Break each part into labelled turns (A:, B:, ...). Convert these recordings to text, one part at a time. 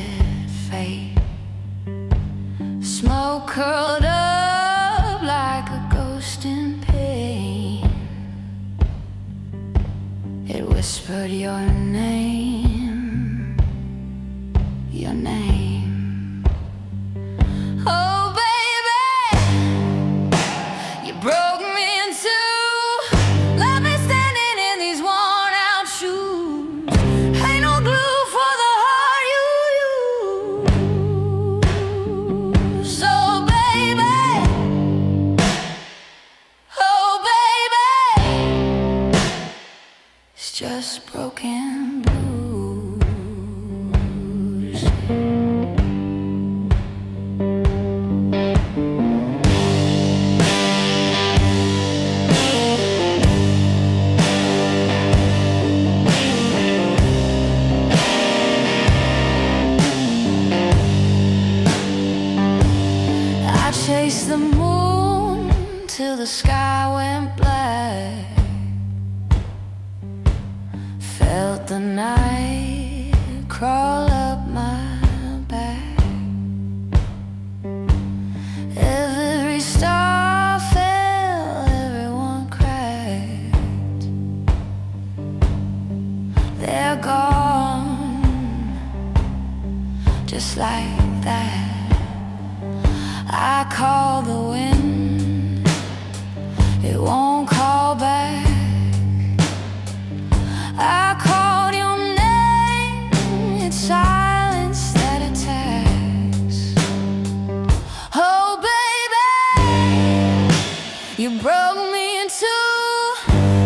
A: twisted fate. Smoke curled up like a ghost in pain. It whispered your name, your name. Oh baby, you broke me in two. Left me standing in these worn out shoes. Ain't no glue for the heart you use. So baby, oh baby, it's just broken blues. I chased the moon till the sky went black. Felt the night crawl up my back. Every star fell, everyone cracked. They're gone, just like that. I call the wind, it won't call back. I called your name, it's silence that attacks. Oh baby, you broke me in two.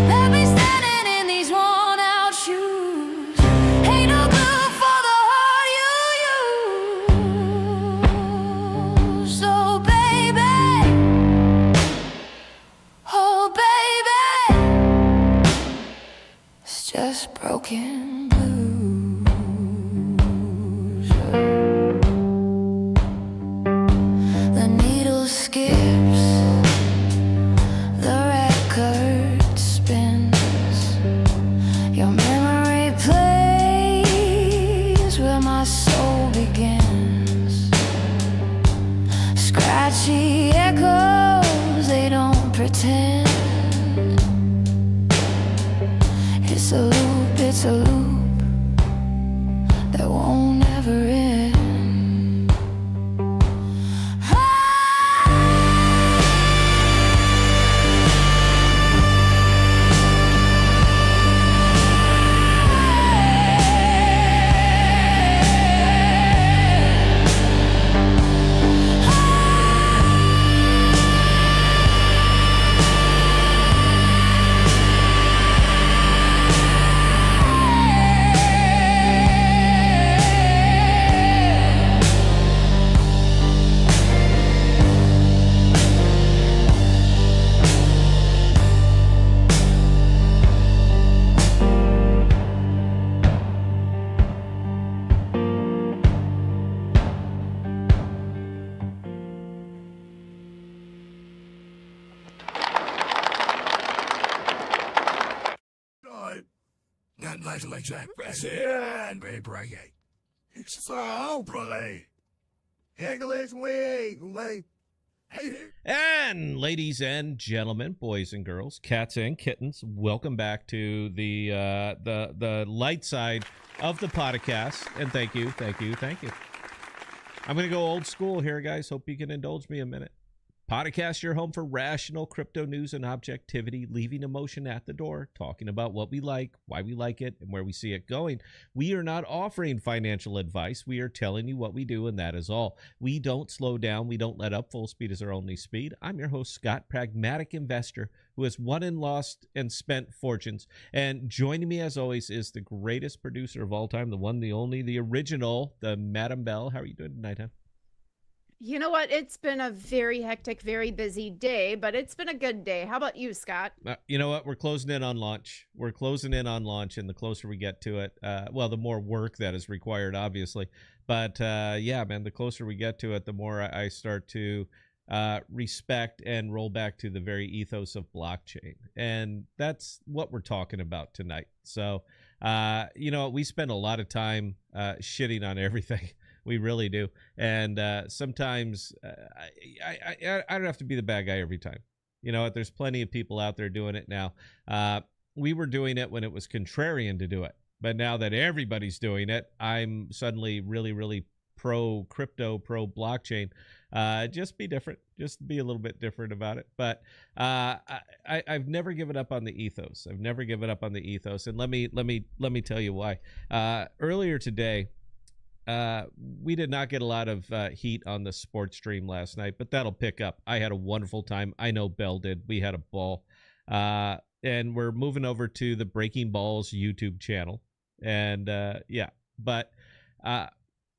A: Left me standing in these worn out shoes. Ain't no glue for the heart you use. Oh baby, oh baby, it's just broken blues. The needle skips, the record spins. Your memory plays where my soul begins. Scratchy echoes, they don't pretend. It's a loop, it's a loop that won't ever end.
B: Not much like that present, baby. It's so pretty. English way.
C: And ladies and gentlemen, boys and girls, cats and kittens, welcome back to the light side of the podcast. And thank you. I'm going to go old school here, guys. Hope you can indulge me a minute. Podcast, your home for rational crypto news and objectivity, leaving emotion at the door, talking about what we like, why we like it, and where we see it going. We are not offering financial advice. We are telling you what we do, and that is all. We don't slow down. We don't let up. Full speed is our only speed. I'm your host, Scott, pragmatic investor who has won and lost and spent fortunes. And joining me, as always, is the greatest producer of all time, the one, the only, the original, the Madam Bell. How are you doing tonight, huh?
D: You know what? It's been a very hectic, very busy day, but it's been a good day. How about you, Scott?
C: You know what? We're closing in on launch. And the closer we get to it, well, the more work that is required, obviously. But yeah, man, the closer we get to it, the more I start to respect and roll back to the very ethos of blockchain. And that's what we're talking about tonight. So, you know, we spend a lot of time shitting on everything We really do. And sometimes I don't have to be the bad guy every time. You know what? There's plenty of people out there doing it now. We were doing it when it was contrarian to do it. But now that everybody's doing it, I'm suddenly really, really pro crypto, pro blockchain. Just be different. Just be a little bit different about it. But I've never given up on the ethos. I've never given up on the ethos. And let me tell you why. Earlier today, we did not get a lot of heat on the sports stream last night, but that'll pick up. I had a wonderful time. I know Bell did. We had a ball. And we're moving over to the Breaking Balls YouTube channel. And yeah, but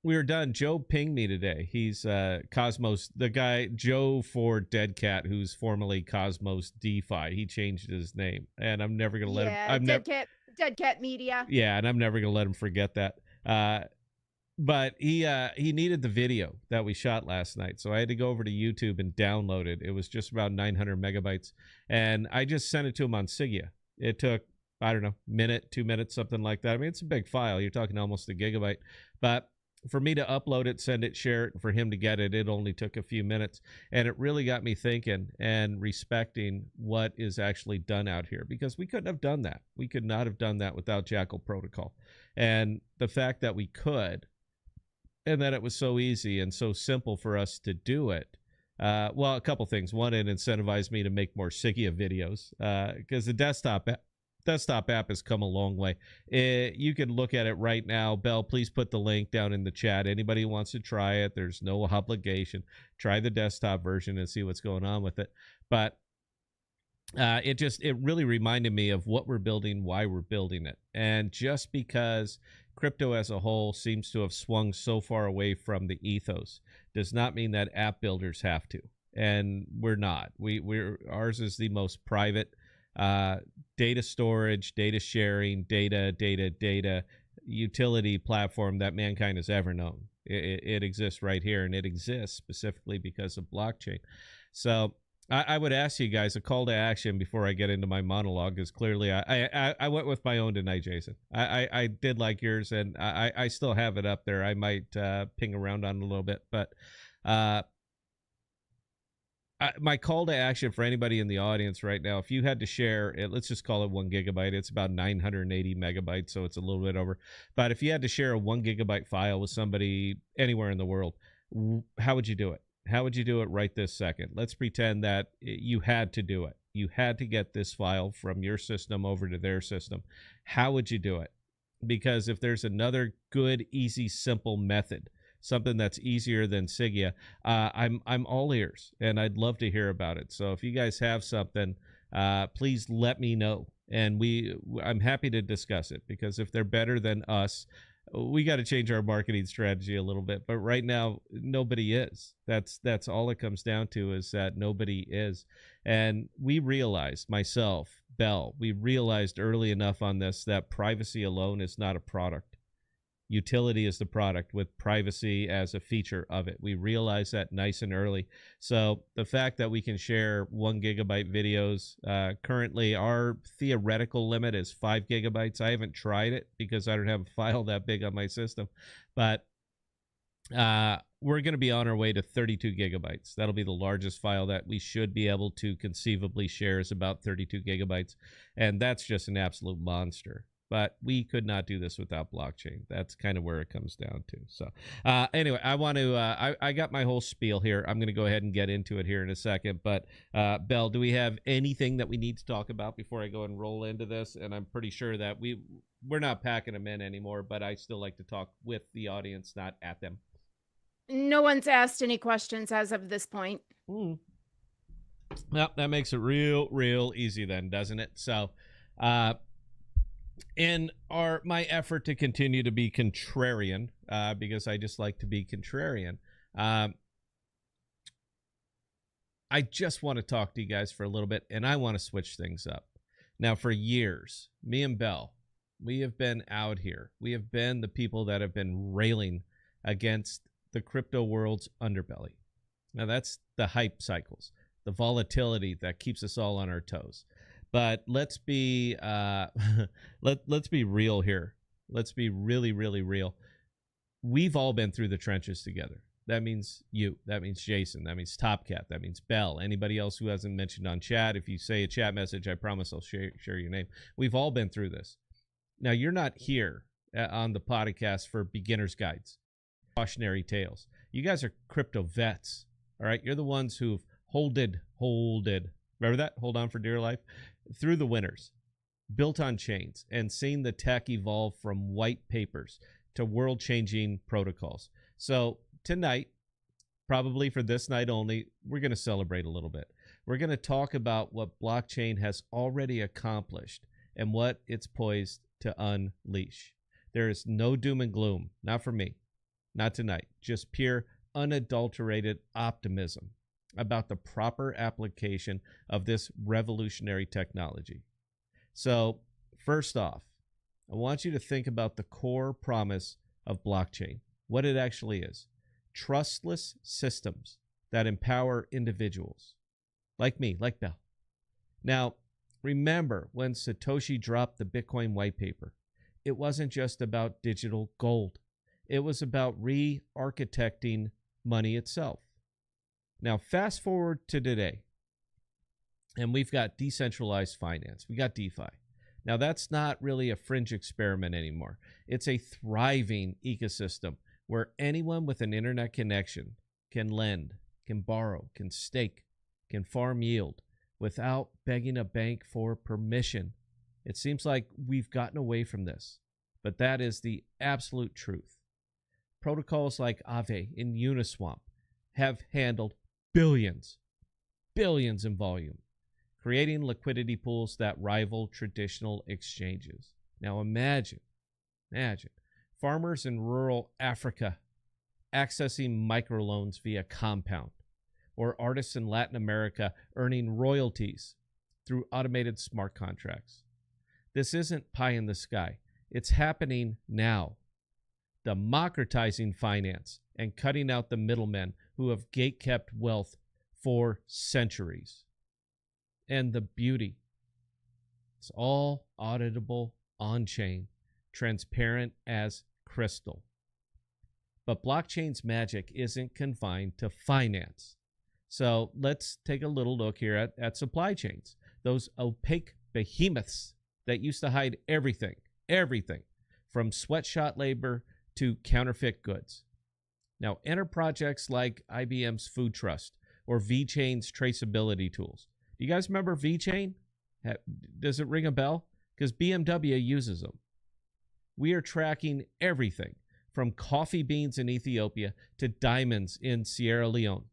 C: we were done. Joe pinged me today. He's Cosmos, the guy, Joe for Dead Cat, who's formerly Cosmos DeFi. He changed his name. And I'm never going to let him.
D: Dead Cat Media.
C: Yeah, and I'm never going to let him forget that. But he needed the video that we shot last night. So I had to go over to YouTube and download it. It was just about 900 megabytes. And I just sent it to him on Sigia. It took, I don't know, minute, 2 minutes, something like that. I mean, it's a big file. You're talking almost a gigabyte. But for me to upload it, send it, share it, and for him to get it, it only took a few minutes. And it really got me thinking and respecting what is actually done out here, because we couldn't have done that. We could not have done that without Jackal Protocol. And the fact that we could, and that it was so easy and so simple for us to do it. Well, a couple things. One, it incentivized me to make more Sigia videos, because the desktop app has come a long way. You can look at it right now. Bell, please put the link down in the chat. Anybody who wants to try it, there's no obligation. Try the desktop version and see what's going on with it. But it really reminded me of what we're building, why we're building it. And just because crypto as a whole seems to have swung so far away from the ethos does not mean that app builders have to. And we're not. Ours is the most private data storage, data sharing, data utility platform that mankind has ever known. It exists right here, and it exists specifically because of blockchain. So I would ask you guys a call to action before I get into my monologue, because clearly I went with my own tonight, Jason. I did like yours, and I still have it up there. I might ping around on it a little bit, but my call to action for anybody in the audience right now, if you had to share it, let's just call it 1 gigabyte. It's about 980 megabytes, so it's a little bit over. But if you had to share a 1 gigabyte file with somebody anywhere in the world, how would you do it? How would you do it right this second? Let's pretend that you had to do it. You had to get this file from your system over to their system. How would you do it? Because if there's another good, easy, simple method, something that's easier than Sigia, I'm all ears, and I'd love to hear about it. So if you guys have something, please let me know, and I'm happy to discuss it, because if they're better than us, we got to change our marketing strategy a little bit. But right now, nobody is. That's all it comes down to, is that nobody is. And we realized, myself, Bell, we realized early enough on this that privacy alone is not a product. Utility is the product, with privacy as a feature of it. We realized that nice and early. So the fact that we can share 1 gigabyte videos, currently our theoretical limit is 5 gigabytes. I haven't tried it because I don't have a file that big on my system, but we're going to be on our way to 32 gigabytes. That'll be the largest file that we should be able to conceivably share, is about 32 gigabytes. And that's just an absolute monster. But we could not do this without blockchain. That's kind of where it comes down to. So anyway, I want to, I got my whole spiel here. I'm going to go ahead and get into it here in a second. But Bell, do we have anything that we need to talk about before I go and roll into this? And I'm pretty sure that we're not packing them in anymore, but I still like to talk with the audience, not at them.
D: No one's asked any questions as of this point.
C: Well, that makes it real easy then, doesn't it? So, in my effort to continue to be contrarian, because I just like to be contrarian, I just want to talk to you guys for a little bit, and I want to switch things up. Now, for years, me and Bell, we have been out here. We have been the people that have been railing against the crypto world's underbelly. Now, that's the hype cycles, the volatility that keeps us all on our toes. But let's be let's be real here. Let's be really real. we've all been through the trenches together. That means you. That means Jason. That means Top Cat. That means Bell. Anybody else who hasn't mentioned on chat, if you say a chat message, I promise I'll share your name. We've all been through this. Now, you're not here on the podcast for beginner's guides, cautionary tales. You guys are crypto vets, all right? You're the ones who've holded. Remember that? Hold on for dear life. Through the winters, built on chains, and seen the tech evolve from white papers to world-changing protocols. So tonight, probably for this night only, we're going to celebrate a little bit. We're going to talk about what blockchain has already accomplished and what it's poised to unleash. There is no doom and gloom, not for me, not tonight, just pure unadulterated optimism about the proper application of this revolutionary technology. So first off, I want you to think about the core promise of blockchain, what it actually is. Trustless systems that empower individuals like me, like Bell. Now, remember when Satoshi dropped the Bitcoin white paper, it wasn't just about digital gold. It was about re-architecting money itself. Now, fast forward to today, and we've got decentralized finance. We got DeFi. Now, that's not really a fringe experiment anymore. It's a thriving ecosystem where anyone with an internet connection can lend, can borrow, can stake, can farm yield without begging a bank for permission. It seems like we've gotten away from this, but that is the absolute truth. Protocols like Aave and Uniswap have handled billions in volume, creating liquidity pools that rival traditional exchanges. Now imagine farmers in rural Africa accessing microloans via Compound, or artists in Latin America earning royalties through automated smart contracts. This isn't pie in the sky. It's happening now. Democratizing finance and cutting out the middlemen who have gatekept wealth for centuries. And the beauty, it's all auditable, on-chain, transparent as crystal. But blockchain's magic isn't confined to finance. So let's take a little look here at supply chains, those opaque behemoths that used to hide everything from sweatshop labor to counterfeit goods. Now, enter projects like IBM's Food Trust or VeChain's traceability tools. Do you guys remember VeChain? Does it ring a bell? Because BMW uses them. We are tracking everything from coffee beans in Ethiopia to diamonds in Sierra Leone,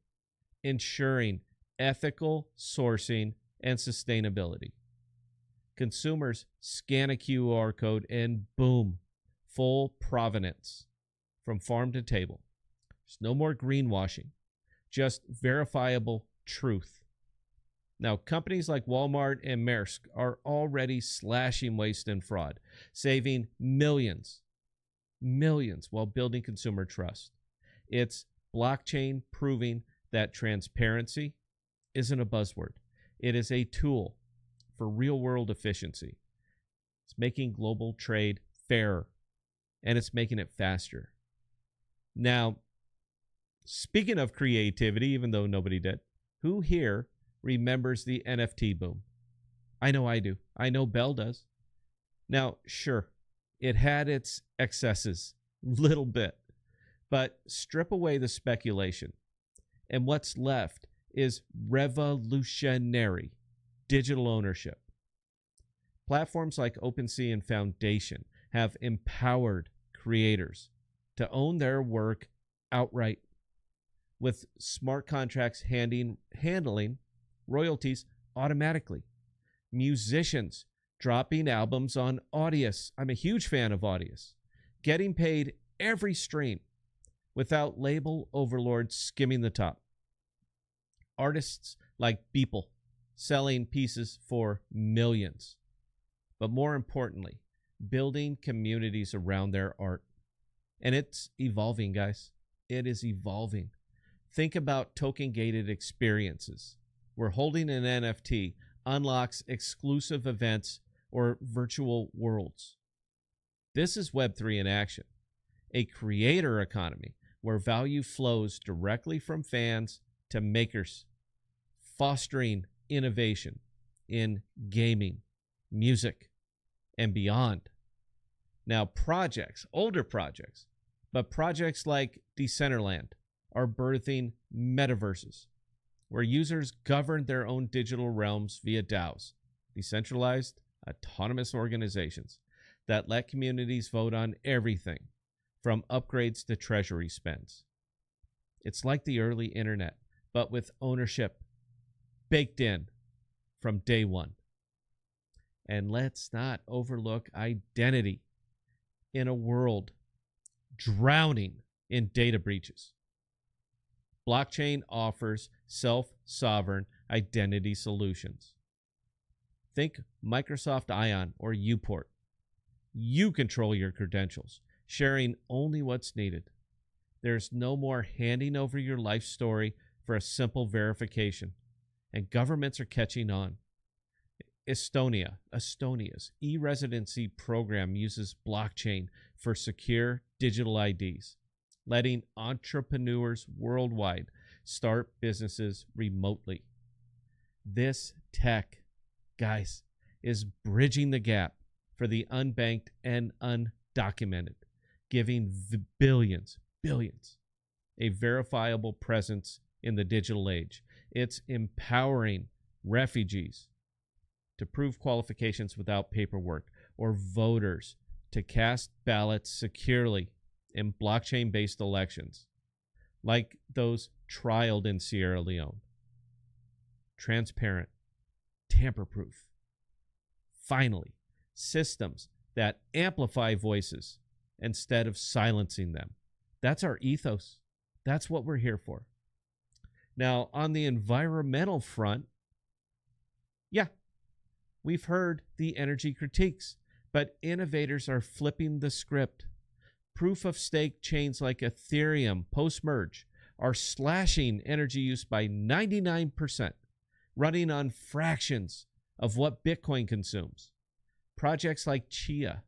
C: ensuring ethical sourcing and sustainability. Consumers scan a QR code and boom, full provenance from farm to table. There's no more greenwashing, just verifiable truth. Now, companies like Walmart and Maersk are already slashing waste and fraud, saving millions while building consumer trust. It's blockchain proving that transparency isn't a buzzword. It is a tool for real-world efficiency. It's making global trade fairer, and it's making it faster. Now, speaking of creativity, even though nobody did, who here remembers the NFT boom? I know I do. I know Bell does. Now, sure, it had its excesses, little bit, but strip away the speculation, and what's left is revolutionary digital ownership. Platforms like OpenSea and Foundation have empowered creators to own their work outright, with smart contracts handling royalties automatically. Musicians dropping albums on Audius. I'm a huge fan of Audius. Getting paid every stream without label overlords skimming the top. Artists like Beeple selling pieces for millions. But more importantly, building communities around their art. And it's evolving, guys. It is evolving. Think about token-gated experiences, where holding an NFT unlocks exclusive events or virtual worlds. This is Web3 in action. a creator economy where value flows directly from fans to makers, fostering innovation in gaming, music, and beyond. Now, projects, older projects, but projects like Decentraland are birthing metaverses where users govern their own digital realms via DAOs, decentralized autonomous organizations that let communities vote on everything from upgrades to treasury spends. It's like the early internet, but with ownership baked in from day one. And let's not overlook identity in a world drowning in data breaches. Blockchain offers self-sovereign identity solutions. Think Microsoft Ion or Uport. You control your credentials, sharing only what's needed. There's no more handing over your life story for a simple verification, and governments are catching on. Estonia's e-residency program uses blockchain for secure digital IDs, letting entrepreneurs worldwide start businesses remotely. This tech, guys, is bridging the gap for the unbanked and undocumented, giving billions, a verifiable presence in the digital age. It's empowering refugees to prove qualifications without paperwork, or voters to cast ballots securely in blockchain-based elections, like those trialed in Sierra Leone. Transparent, tamper-proof. Finally, systems that amplify voices instead of silencing them. That's our ethos. That's what we're here for. Now, on the environmental front, we've heard the energy critiques, but innovators are flipping the script. Proof of stake chains like Ethereum post-merge are slashing energy use by 99%, running on fractions of what Bitcoin consumes. Projects like Chia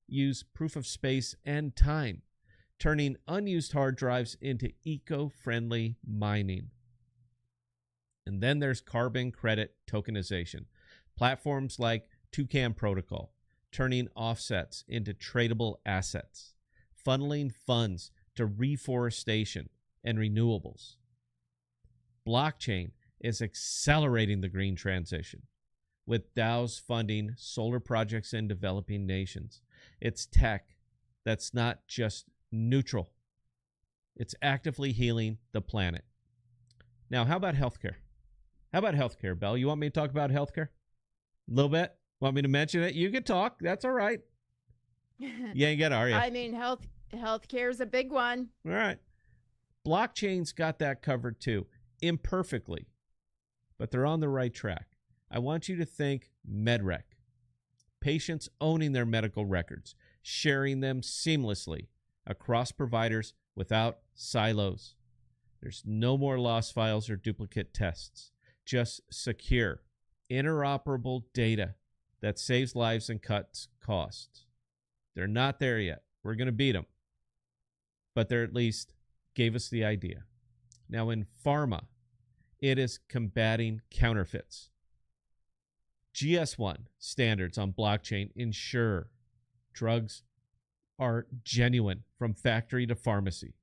C: use proof of space and time, turning unused hard drives into eco-friendly mining. And then there's carbon credit tokenization. Platforms like Toucan Protocol, turning offsets into tradable assets, funneling funds to reforestation and renewables. Blockchain is accelerating the green transition, with DAOs funding solar projects in developing nations. It's tech that's not just neutral. It's actively healing the planet. Now, how about healthcare? How about healthcare, Belle? You want me to talk about healthcare? A little bit? Want me to mention it? You can talk. That's all right. You ain't gonna, are you?
D: I mean, healthcare is a big one.
C: All right. Blockchain's got that covered too, imperfectly, but they're on the right track. I want you to think MedRec. Patients owning their medical records, sharing them seamlessly across providers without silos. There's no more lost files or duplicate tests. Just secure, interoperable data that saves lives and cuts costs. They're not there yet. We're going to beat them. But they're at least gave us the idea. Now in pharma, it is combating counterfeits. GS1 standards on blockchain ensure drugs are genuine from factory to pharmacy.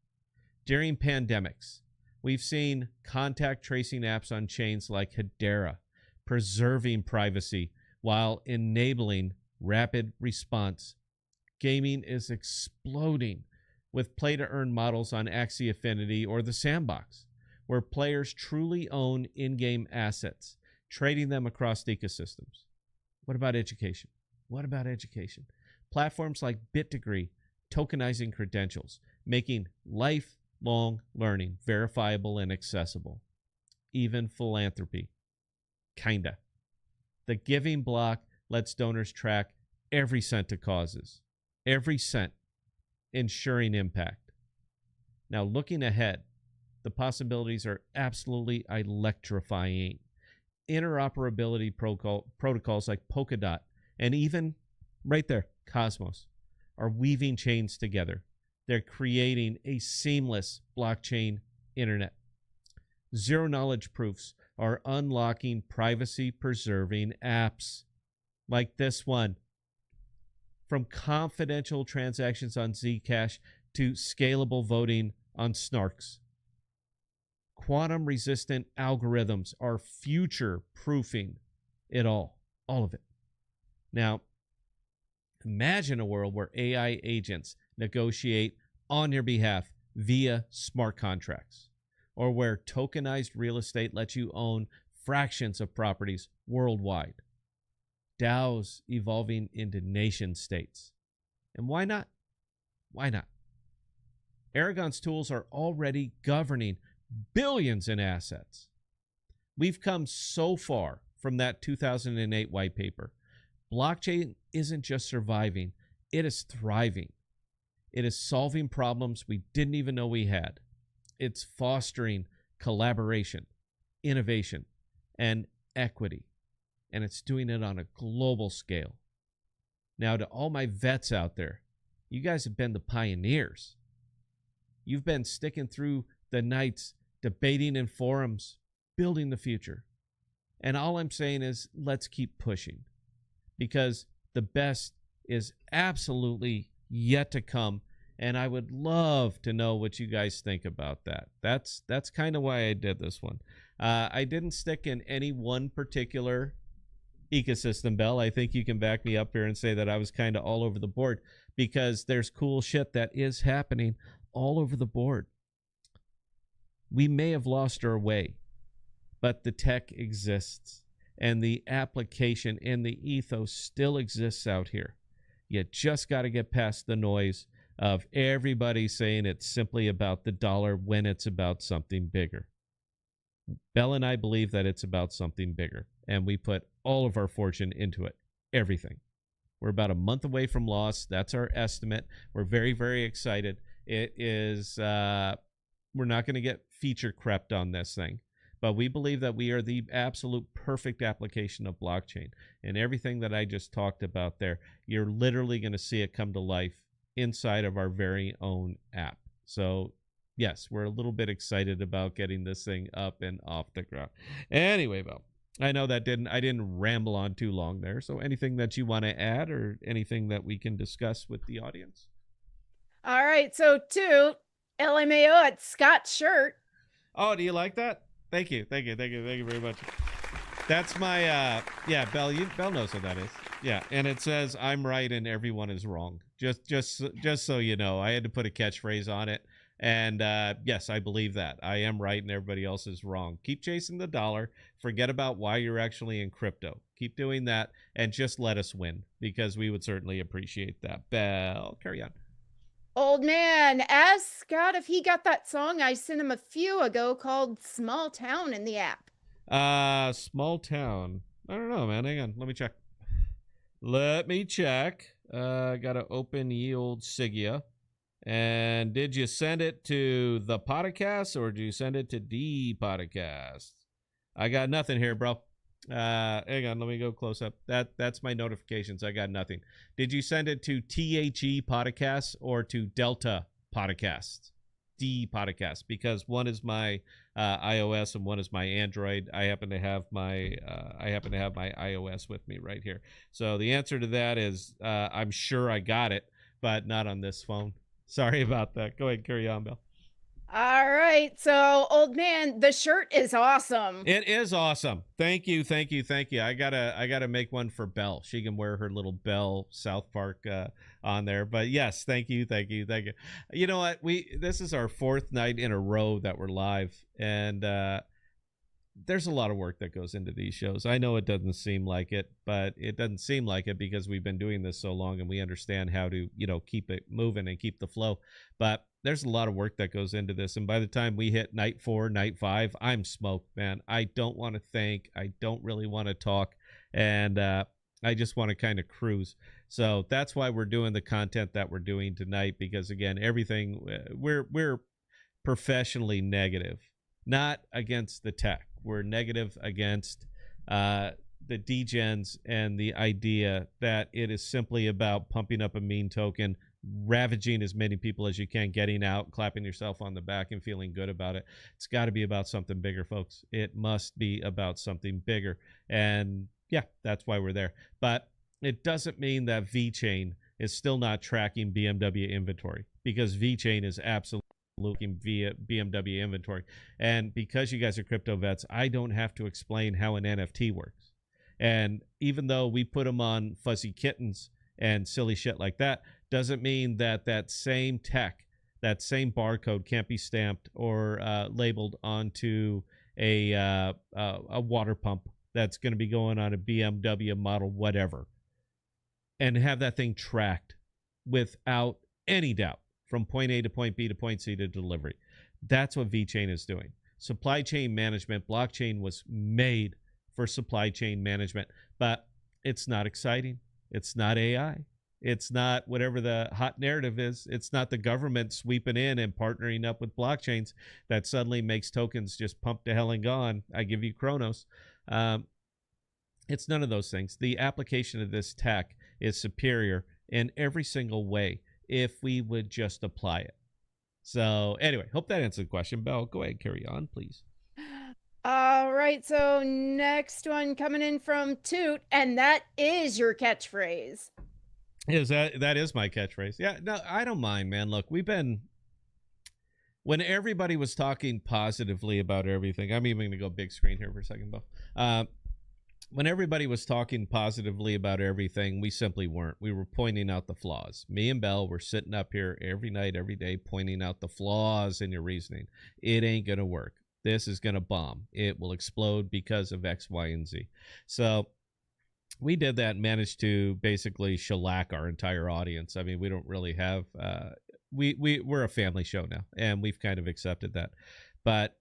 C: During pandemics, we've seen contact tracing apps on chains like Hedera, preserving privacy while enabling rapid response. Gaming is exploding with play-to-earn models on Axie Infinity or the Sandbox, where players truly own in-game assets, trading them across ecosystems. What about education? Platforms like BitDegree tokenizing credentials, making lifelong learning verifiable and accessible. Even philanthropy. Kinda. The Giving block lets donors track every cent to causes. Every cent, ensuring impact. Now, looking ahead, the possibilities are absolutely electrifying. Interoperability protocols like Polkadot and even, right there, Cosmos are weaving chains together, They're creating a seamless blockchain internet. Zero knowledge proofs are unlocking privacy preserving apps like this one. From confidential transactions on Zcash to scalable voting on Snarks. Quantum resistant algorithms are future proofing it all of it. Now, imagine a world where AI agents negotiate on your behalf via smart contracts, or where tokenized real estate lets you own fractions of properties worldwide. DAOs evolving into nation states. And why not? Why not? Aragon's tools are already governing billions in assets. We've come so far from that 2008 white paper. Blockchain isn't just surviving, it is thriving. It is solving problems we didn't even know we had. It's fostering collaboration, innovation, and equity. And it's doing it on a global scale. Now, to all my vets out there, you guys have been the pioneers. You've been sticking through the nights, debating in forums, building the future. And all I'm saying is, let's keep pushing. Because the best is absolutely yet to come. And I would love to know what you guys think about that. That's kind of why I did this one. I didn't stick in any one particular ecosystem, Bell. I think you can back me up here and say that I was kind of all over the board, because there's cool shit that is happening all over the board. We may have lost our way, but the tech exists, and the application and the ethos still exists out here. You just got to get past the noise of everybody saying it's simply about the dollar when it's about something bigger. Bell and I believe that it's about something bigger, and we put all of our fortune into it, everything. We're about a month away from loss. That's our estimate. We're very, very excited. It is, we're not going to get feature crept on this thing, but we believe that we are the absolute perfect application of blockchain. And everything that I just talked about there, you're literally going to see it come to life inside of our very own app. So yes, we're a little bit excited about getting this thing up and off the ground. Anyway, Bill, I know that I didn't ramble on too long there. So anything that you want to add, or anything that we can discuss with the audience?
D: All right. So, LMAO at Scott's shirt.
C: Oh, do you like that? Thank you. Thank you very much. That's my, yeah, Bell knows what that is. Yeah. And it says, I'm right and everyone is wrong. Just so you know, I had to put a catchphrase on it. And yes, I believe that. I am right and everybody else is wrong. Keep chasing the dollar. Forget about why you're actually in crypto. Keep doing that and just let us win, because we would certainly appreciate that. Bell, carry on.
D: Old man, ask Scott if he got that song I sent him a few ago called Small Town in the app.
C: Small town. I don't know, man. Hang on. Let me check. Gotta open ye old Sigia. And did you send it to the podcast, or did you send it to the podcast? I got nothing here, bro. Hang on, let me go close up. That's my notifications. I got nothing. Did you send it to THE Podcast or to Delta Podcast? The podcast, because one is my iOS and one is my Android. I happen to have my iOS with me right here. So the answer to that is I'm sure I got it, but not on this phone. Sorry about that. Go ahead and carry on, Bill.
D: All right. So, old man, the shirt is awesome.
C: It is awesome. Thank you. I gotta make one for Belle. She can wear her little Belle South Park on there. But yes, thank you. You know what? This is our fourth night in a row that we're live, and there's a lot of work that goes into these shows. I know it doesn't seem like it, but it doesn't seem like it because we've been doing this so long and we understand how to, keep it moving and keep the flow. But there's a lot of work that goes into this. And by the time we hit night 4, night 5, I'm smoked, man. I don't want to think. I don't really want to talk. And I just want to kind of cruise. So that's why we're doing the content that we're doing tonight, because again, everything, we're professionally negative, not against the tech. We're negative against the degens and the idea that it is simply about pumping up a meme token, ravaging as many people as you can, getting out, clapping yourself on the back and feeling good about it. It's got to be about something bigger, folks. It must be about something bigger. And yeah, that's why we're there. But it doesn't mean that VeChain is still not tracking BMW inventory, because VeChain is absolutely looking via BMW inventory. And because you guys are crypto vets, I don't have to explain how an NFT works. And even though we put them on fuzzy kittens and silly shit like that, doesn't mean that that same tech, that same barcode can't be stamped or labeled onto a water pump that's going to be going on a BMW model whatever, and have that thing tracked without any doubt from point A to point B to point C to delivery. That's what VeChain is doing. Supply chain management, blockchain was made for supply chain management, but it's not exciting. It's not AI. It's not whatever the hot narrative is. It's not the government sweeping in and partnering up with blockchains that suddenly makes tokens just pump to hell and gone. I give you Cronos. It's none of those things. The application of this tech is superior in every single way if we would just apply it. So anyway, hope that answered the question. Belle, go ahead, carry on, please.
D: All right, so next one coming in from Toot, and that is your catchphrase.
C: Is that is my catchphrase? Yeah, no, I don't mind, man. Look, when everybody was talking positively about everything, I'm even going to go big screen here for a second, Bo. When everybody was talking positively about everything, we simply weren't. We were pointing out the flaws. Me and Belle were sitting up here every night, every day, pointing out the flaws in your reasoning. It ain't going to work. This is going to bomb. It will explode because of X, Y, and Z. So we did that and managed to basically shellac our entire audience. I mean, we don't really have, we're a family show now, and we've kind of accepted that. But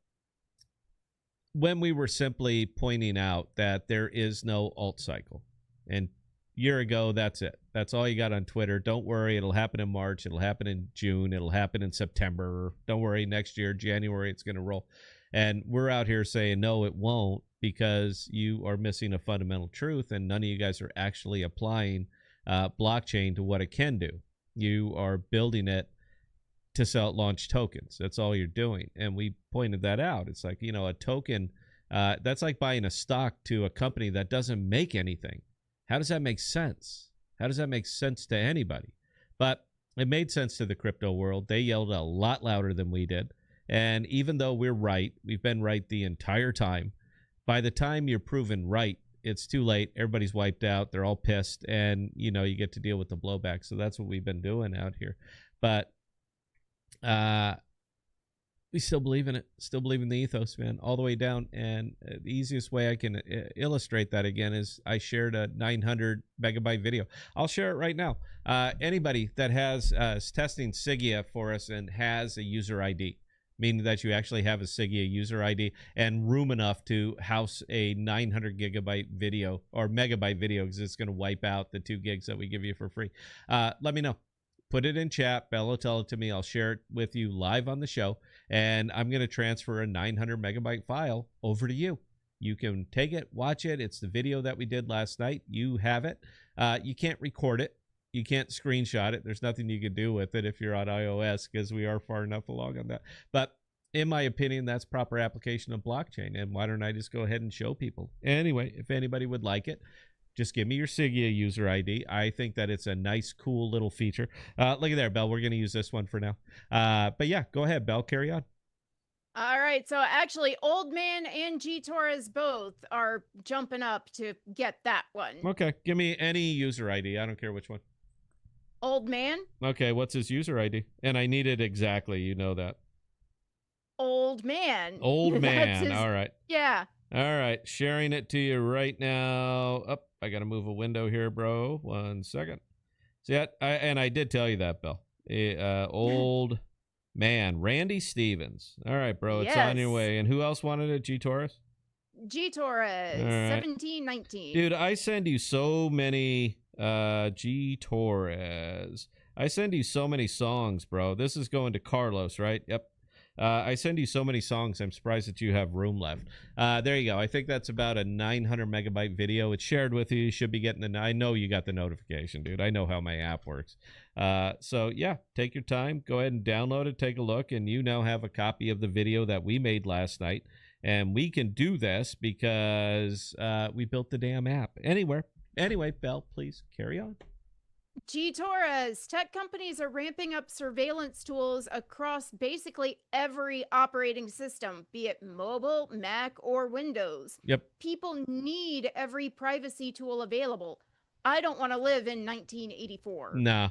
C: when we were simply pointing out that there is no alt cycle, and year ago, that's it. That's all you got on Twitter. Don't worry, it'll happen in March, it'll happen in June, it'll happen in September. Don't worry, next year, January, it's going to roll. And we're out here saying, no, it won't, because you are missing a fundamental truth, and none of you guys are actually applying blockchain to what it can do. You are building it to sell launch tokens. That's all you're doing. And we pointed that out. It's like, a token, that's like buying a stock to a company that doesn't make anything. How does that make sense? How does that make sense to anybody? But it made sense to the crypto world. They yelled a lot louder than we did. And even though we're right, we've been right the entire time. By the time you're proven right, it's too late. Everybody's wiped out. They're all pissed. And, you get to deal with the blowback. So that's what we've been doing out here. But we still believe in it. Still believe in the ethos, man, all the way down. And the easiest way I can illustrate that again is I shared a 900 megabyte video. I'll share it right now. Anybody that has is testing Sigia for us and has a user ID, meaning that you actually have a Sigia user ID and room enough to house a 900 gigabyte video or megabyte video, because it's going to wipe out the 2 gigs that we give you for free. Let me know. Put it in chat. Belle will tell it to me. I'll share it with you live on the show, and I'm going to transfer a 900 megabyte file over to you. You can take it, watch it. It's the video that we did last night. You have it. You can't record it. You can't screenshot it. There's nothing you can do with it if you're on iOS, because we are far enough along on that. But in my opinion, that's proper application of blockchain. And why don't I just go ahead and show people? Anyway, if anybody would like it, just give me your Sigia user ID. I think that it's a nice, cool little feature. Look at there, Belle. We're going to use this one for now. But yeah, go ahead, Belle. Carry on.
D: All right, so actually, Old Man and G Torres both are jumping up to get that one.
C: Okay, give me any user ID. I don't care which one.
D: Old Man.
C: Okay, what's his user ID? And I need it exactly. You know that.
D: Old Man.
C: Old Man.
D: His...
C: All right.
D: Yeah.
C: All right, sharing it to you right now. Oh, I got to move a window here, bro. 1 second. See, I did tell you that, Belle. Old Man, Randy Stevens. All right, bro, it's on your way. And who else wanted it? G Torres?
D: G Torres, right. 1719.
C: Dude, I send you so many G Torres. I send you so many songs, bro. This is going to Carlos, right? Yep. I send you so many songs, I'm surprised that you have room left. There you go. I think that's about a 900 megabyte video. It's shared with you. You should be getting I know you got the notification, dude. I know how my app works. So yeah, take your time. Go ahead and download it. Take a look. And you now have a copy of the video that we made last night. And we can do this because we built the damn app. Anyway, Belle, please carry on.
D: G. Torres, tech companies are ramping up surveillance tools across basically every operating system, be it mobile, Mac, or Windows.
C: Yep.
D: People need every privacy tool available. I don't want to live in 1984.
C: Nah.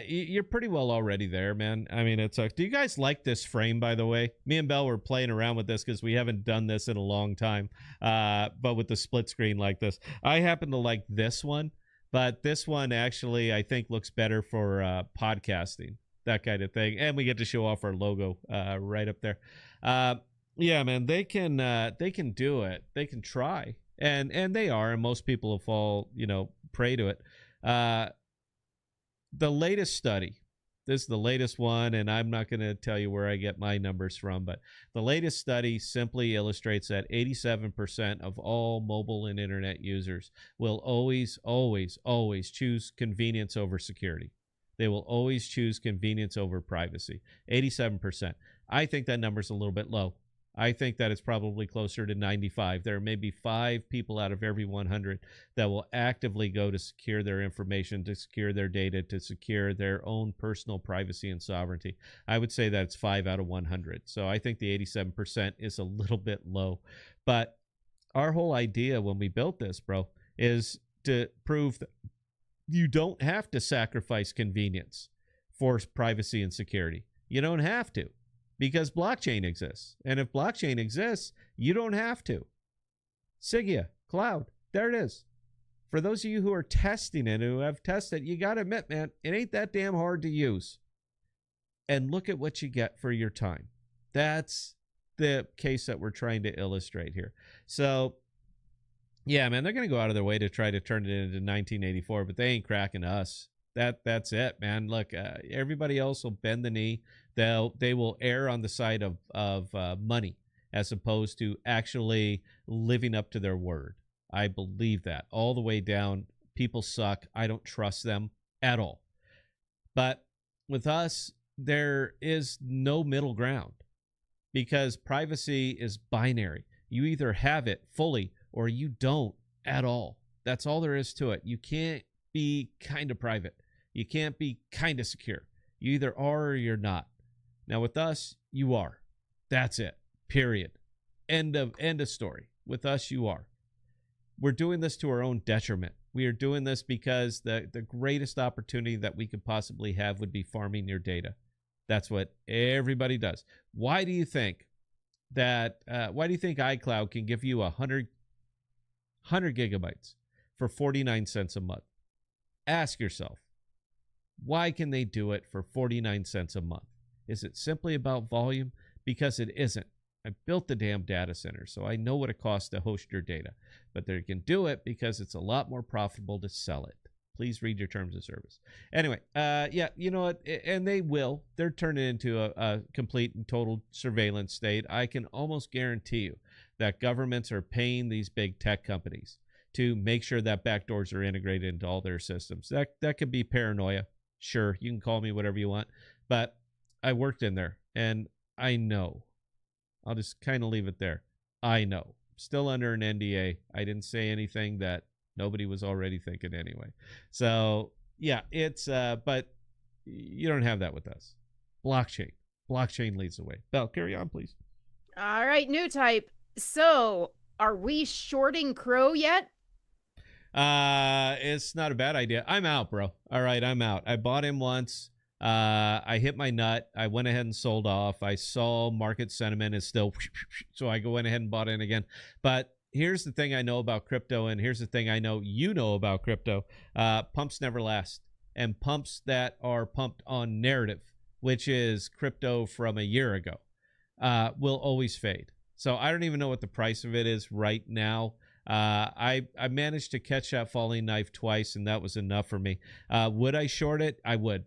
C: You're pretty well already there, man. I mean, it's do you guys like this frame, by the way? Me and Belle were playing around with this because we haven't done this in a long time. But with the split screen like this, I happen to like this one. But this one actually, I think, looks better for podcasting, that kind of thing. And we get to show off our logo right up there. Yeah, man, they can do it. They can try, and they are, and most people will fall, prey to it. The latest study. This is the latest one, and I'm not going to tell you where I get my numbers from, but the latest study simply illustrates that 87% of all mobile and internet users will always, always, always choose convenience over security. They will always choose convenience over privacy. 87%. I think that number's a little bit low. I think that it's probably closer to 95. There may be 5 people out of every 100 that will actively go to secure their information, to secure their data, to secure their own personal privacy and sovereignty. I would say that's 5 out of 100. So I think the 87% is a little bit low. But our whole idea when we built this, bro, is to prove that you don't have to sacrifice convenience for privacy and security. You don't have to. Because blockchain exists. And if blockchain exists, you don't have to. Sigia, cloud, there it is. For those of you who are testing it, who have tested, you got to admit, man, it ain't that damn hard to use. And look at what you get for your time. That's the case that we're trying to illustrate here. So, yeah, man, they're going to go out of their way to try to turn it into 1984, but they ain't cracking us. That's it, man. Look, everybody else will bend the knee. They will err on the side of money as opposed to actually living up to their word. I believe that all the way down. People suck. I don't trust them at all. But with us, there is no middle ground because privacy is binary. You either have it fully or you don't at all. That's all there is to it. You can't be kind of private. You can't be kind of secure. You either are or you're not. Now with us, you are. That's it. Period. End of story. With us, you are. We're doing this to our own detriment. We are doing this because the greatest opportunity that we could possibly have would be farming your data. That's what everybody does. Why do you think iCloud can give you 100 gigabytes for 49 cents a month? Ask yourself, why can they do it for 49 cents a month? Is it simply about volume? Because it isn't. I built the damn data center, so I know what it costs to host your data. But they can do it because it's a lot more profitable to sell it. Please read your terms of service. Anyway, yeah, you know what? And they will. They're turning into a complete and total surveillance state. I can almost guarantee you that governments are paying these big tech companies to make sure that backdoors are integrated into all their systems. That could be paranoia. Sure, you can call me whatever you want. But I worked in there, and I know. I'll just kind of leave it there. I know. Still under an NDA. I didn't say anything that nobody was already thinking anyway. So, yeah, it's, but you don't have that with us. Blockchain. Blockchain leads the way. Belle, carry on, please.
D: All right, new type. So, are we shorting Crow yet?
C: It's not a bad idea. I'm out, bro. All right, I'm out. I bought him once. I hit my nut. I went ahead and sold off. I saw market sentiment is still, so I went ahead and bought in again. But here's the thing I know about crypto, and here's the thing I know you know about crypto. Pumps never last. And pumps that are pumped on narrative, which is crypto from a year ago, will always fade. So I don't even know what the price of it is right now. I managed to catch that falling knife twice, and that was enough for me. Would I short it? I would.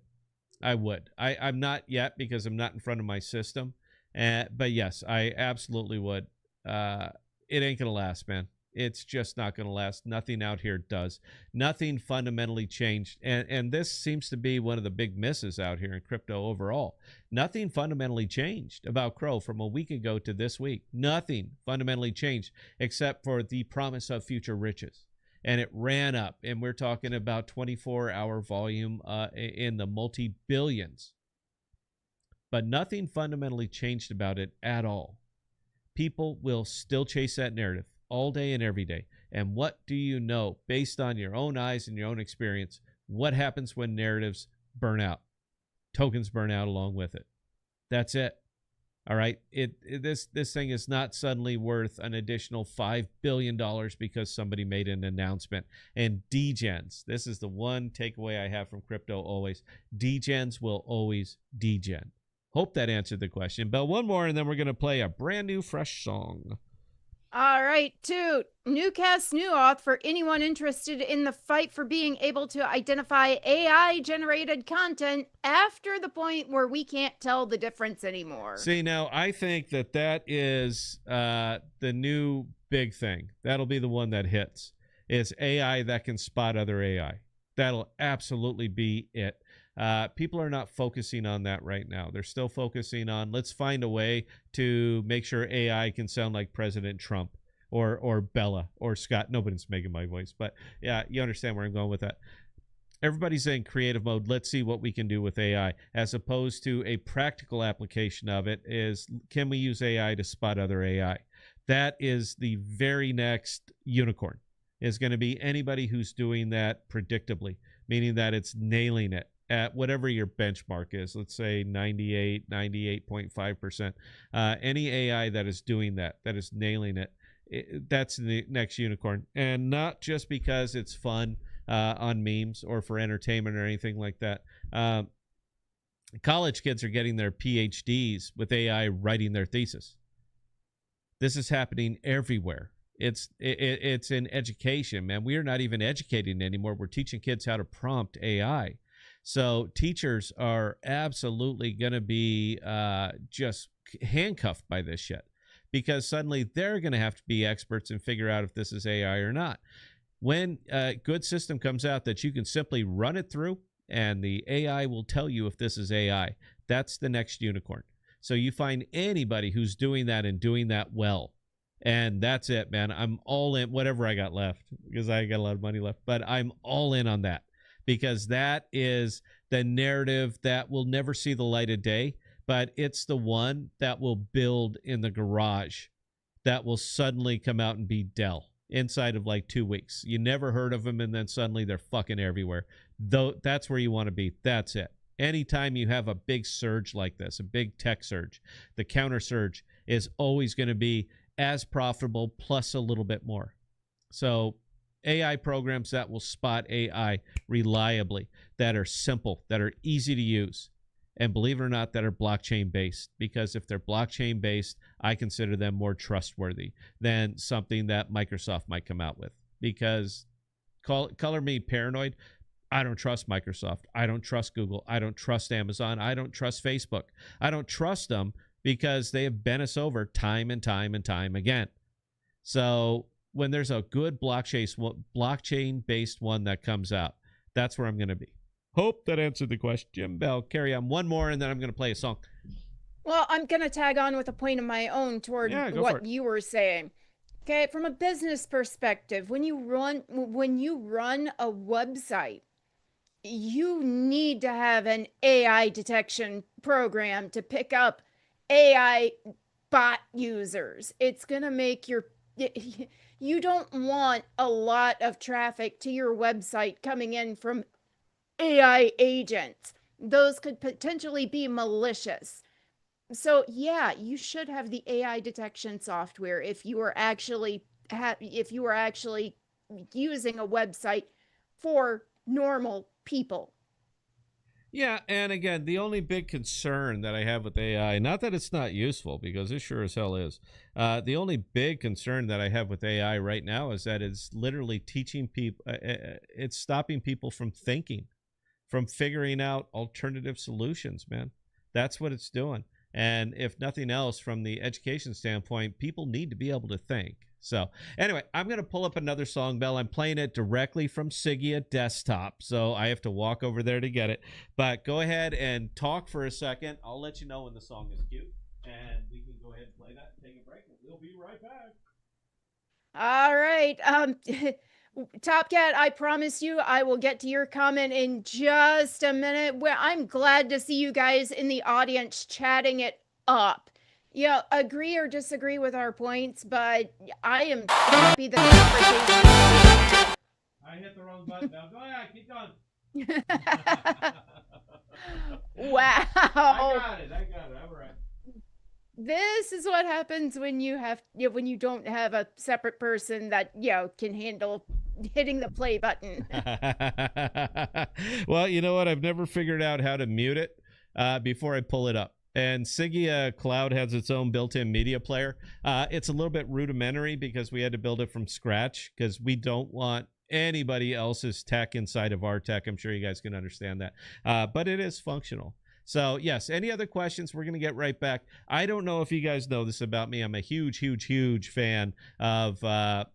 C: I'm not yet because I'm not in front of my system. But yes, I absolutely would. It ain't gonna last, man. It's just not gonna last. Nothing out here does. Nothing fundamentally changed, and this seems to be one of the big misses out here in crypto overall. Nothing fundamentally changed about Crow from a week ago to this week. Nothing fundamentally changed except for the promise of future riches. And it ran up, and we're talking about 24-hour volume in the multi-billions. But nothing fundamentally changed about it at all. People will still chase that narrative all day and every day. And what do you know, based on your own eyes and your own experience, what happens when narratives burn out? Tokens burn out along with it. That's it. All right. This thing is not suddenly worth an additional $5 billion because somebody made an announcement. And degens, this is the one takeaway I have from crypto always. Degens will always degen. Hope that answered the question. But one more, and then we're going to play a brand new, fresh song.
D: All right, Toot. New cast, new auth for anyone interested in the fight for being able to identify AI-generated content after the point where we can't tell the difference anymore.
C: See, now, I think that is the new big thing. That'll be the one that hits. It's AI that can spot other AI. That'll absolutely be it. People are not focusing on that right now. They're still focusing on, let's find a way to make sure AI can sound like President Trump or Bella or Scott. Nobody's making my voice, but yeah, you understand where I'm going with that. Everybody's in creative mode. Let's see what we can do with AI, as opposed to a practical application of it is, can we use AI to spot other AI? That is the very next unicorn, is going to be anybody who's doing that predictably, meaning that it's nailing it at whatever your benchmark is. Let's say 98.5%. Any AI that is doing that is nailing it, that's the next unicorn. And not just because it's fun on memes or for entertainment or anything like that. College kids are getting their PhDs with AI writing their thesis. This is happening everywhere. It's in education, man. We are not even educating anymore. We're teaching kids how to prompt AI. So teachers are absolutely going to be just handcuffed by this shit, because suddenly they're going to have to be experts and figure out if this is AI or not. When a good system comes out that you can simply run it through and the AI will tell you if this is AI, that's the next unicorn. So you find anybody who's doing that and doing that well, and that's it, man. I'm all in, whatever I got left, because I got a lot of money left, but I'm all in on that. Because that is the narrative that will never see the light of day, but it's the one that will build in the garage, that will suddenly come out and be Dell inside of like 2 weeks. You never heard of them, and then suddenly they're fucking everywhere. Though that's where you want to be. That's it. Anytime you have a big surge like this, a big tech surge, the counter surge is always going to be as profitable plus a little bit more. So AI programs that will spot AI reliably, that are simple, that are easy to use, and believe it or not, that are blockchain based. Because if they're blockchain based, I consider them more trustworthy than something that Microsoft might come out with. Because color me paranoid, I don't trust Microsoft. I don't trust Google. I don't trust Amazon. I don't trust Facebook. I don't trust them because they have bent us over time and time and time again. So when there's a good blockchain-based one that comes out, that's where I'm going to be. Hope that answered the question. Bell, carry on one more, and then I'm going to play a song.
D: Well, I'm going to tag on with a point of my own toward what you were saying. Okay, from a business perspective, when you run a website, you need to have an AI detection program to pick up AI bot users. It's going to make you don't want a lot of traffic to your website coming in from AI agents. Those could potentially be malicious. So yeah, you should have the AI detection software if you are actually using a website for normal people.
C: Yeah, and again, the only big concern that I have with AI, not that it's not useful, because it sure as hell is. The only big concern that I have with AI right now is that it's literally teaching people, it's stopping people from thinking, from figuring out alternative solutions, man. That's what it's doing. And if nothing else, from the education standpoint, people need to be able to think. So anyway, I'm going to pull up another song, Bell. I'm playing it directly from Siggia Desktop, so I have to walk over there to get it. But go ahead and talk for a second. I'll let you know when the song is cute, and we can go ahead and play that and take a break, and we'll be right back.
D: All right. Top Cat, I promise you I will get to your comment in just a minute. Well, I'm glad to see you guys in the audience chatting it up. Yeah, agree or disagree with our points, but I am happy that the conversation.
C: I hit the wrong button now. Go ahead, keep going.
D: Wow.
C: I got it. All right.
D: This is what happens when you don't have a separate person that can handle hitting the play button.
C: Well, you know what? I've never figured out how to mute it before I pull it up. And Siggia Cloud has its own built-in media player. It's a little bit rudimentary because we had to build it from scratch because we don't want anybody else's tech inside of our tech. I'm sure you guys can understand that. But it is functional. So, yes, any other questions? We're going to get right back. I don't know if you guys know this about me. I'm a huge fan of 30s,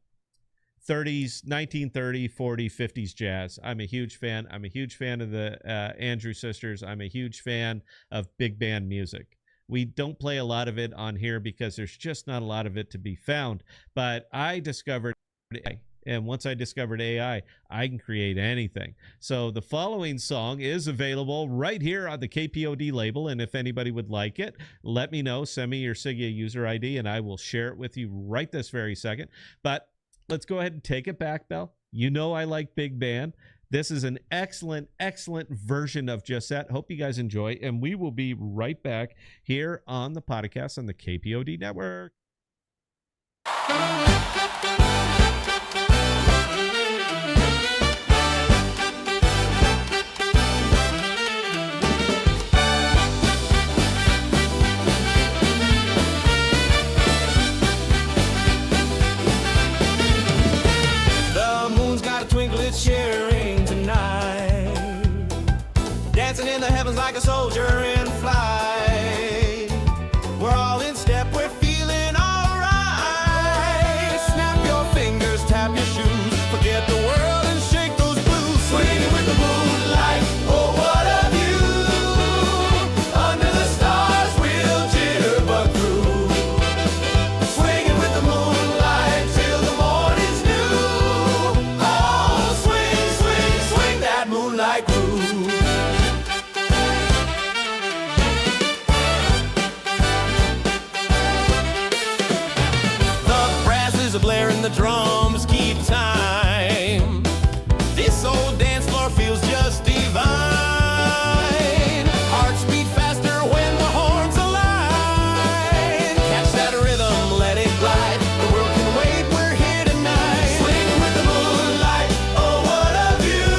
C: 1930, 40, 50s jazz. I'm a huge fan. I'm a huge fan of the Andrew Sisters. I'm a huge fan of big band music. We don't play a lot of it on here because there's just not a lot of it to be found. But I discovered AI. And once I discovered AI, I can create anything. So the following song is available right here on the KPOD label. And if anybody would like it, let me know. Send me your Siggia user ID, and I will share it with you right this very second. But let's go ahead and take it back, Bell. You know I like big band. This is an excellent version of just that. Hope you guys enjoy. And we will be right back here on the podcast on the KPOD network.
E: Cheering tonight, dancing in the heavens like a soldier in flight. We're all in step, we're feeling all right. Snap your fingers, tap your shoes, forget the world and shake those blues. Swinging with the moonlight, oh what a view. Under the stars we'll jitterbug through. Swinging with the moonlight till the morning's new. Oh, swing that moonlight groove. The brasses are blaring, the drums keep time. This old dance floor feels just divine. Hearts beat faster when the horns align. Catch that rhythm, let it glide. The world can wait, we're here tonight. Swinging with the moonlight, oh what a view.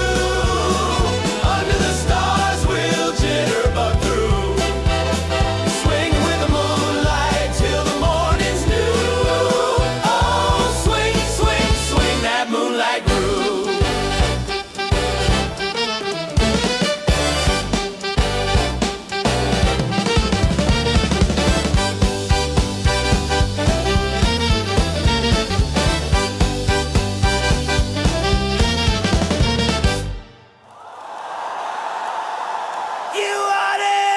E: Under the stars we'll jitterbug through. Swinging with the moonlight till the morning's new. Oh, swing that moonlight groove. You are there!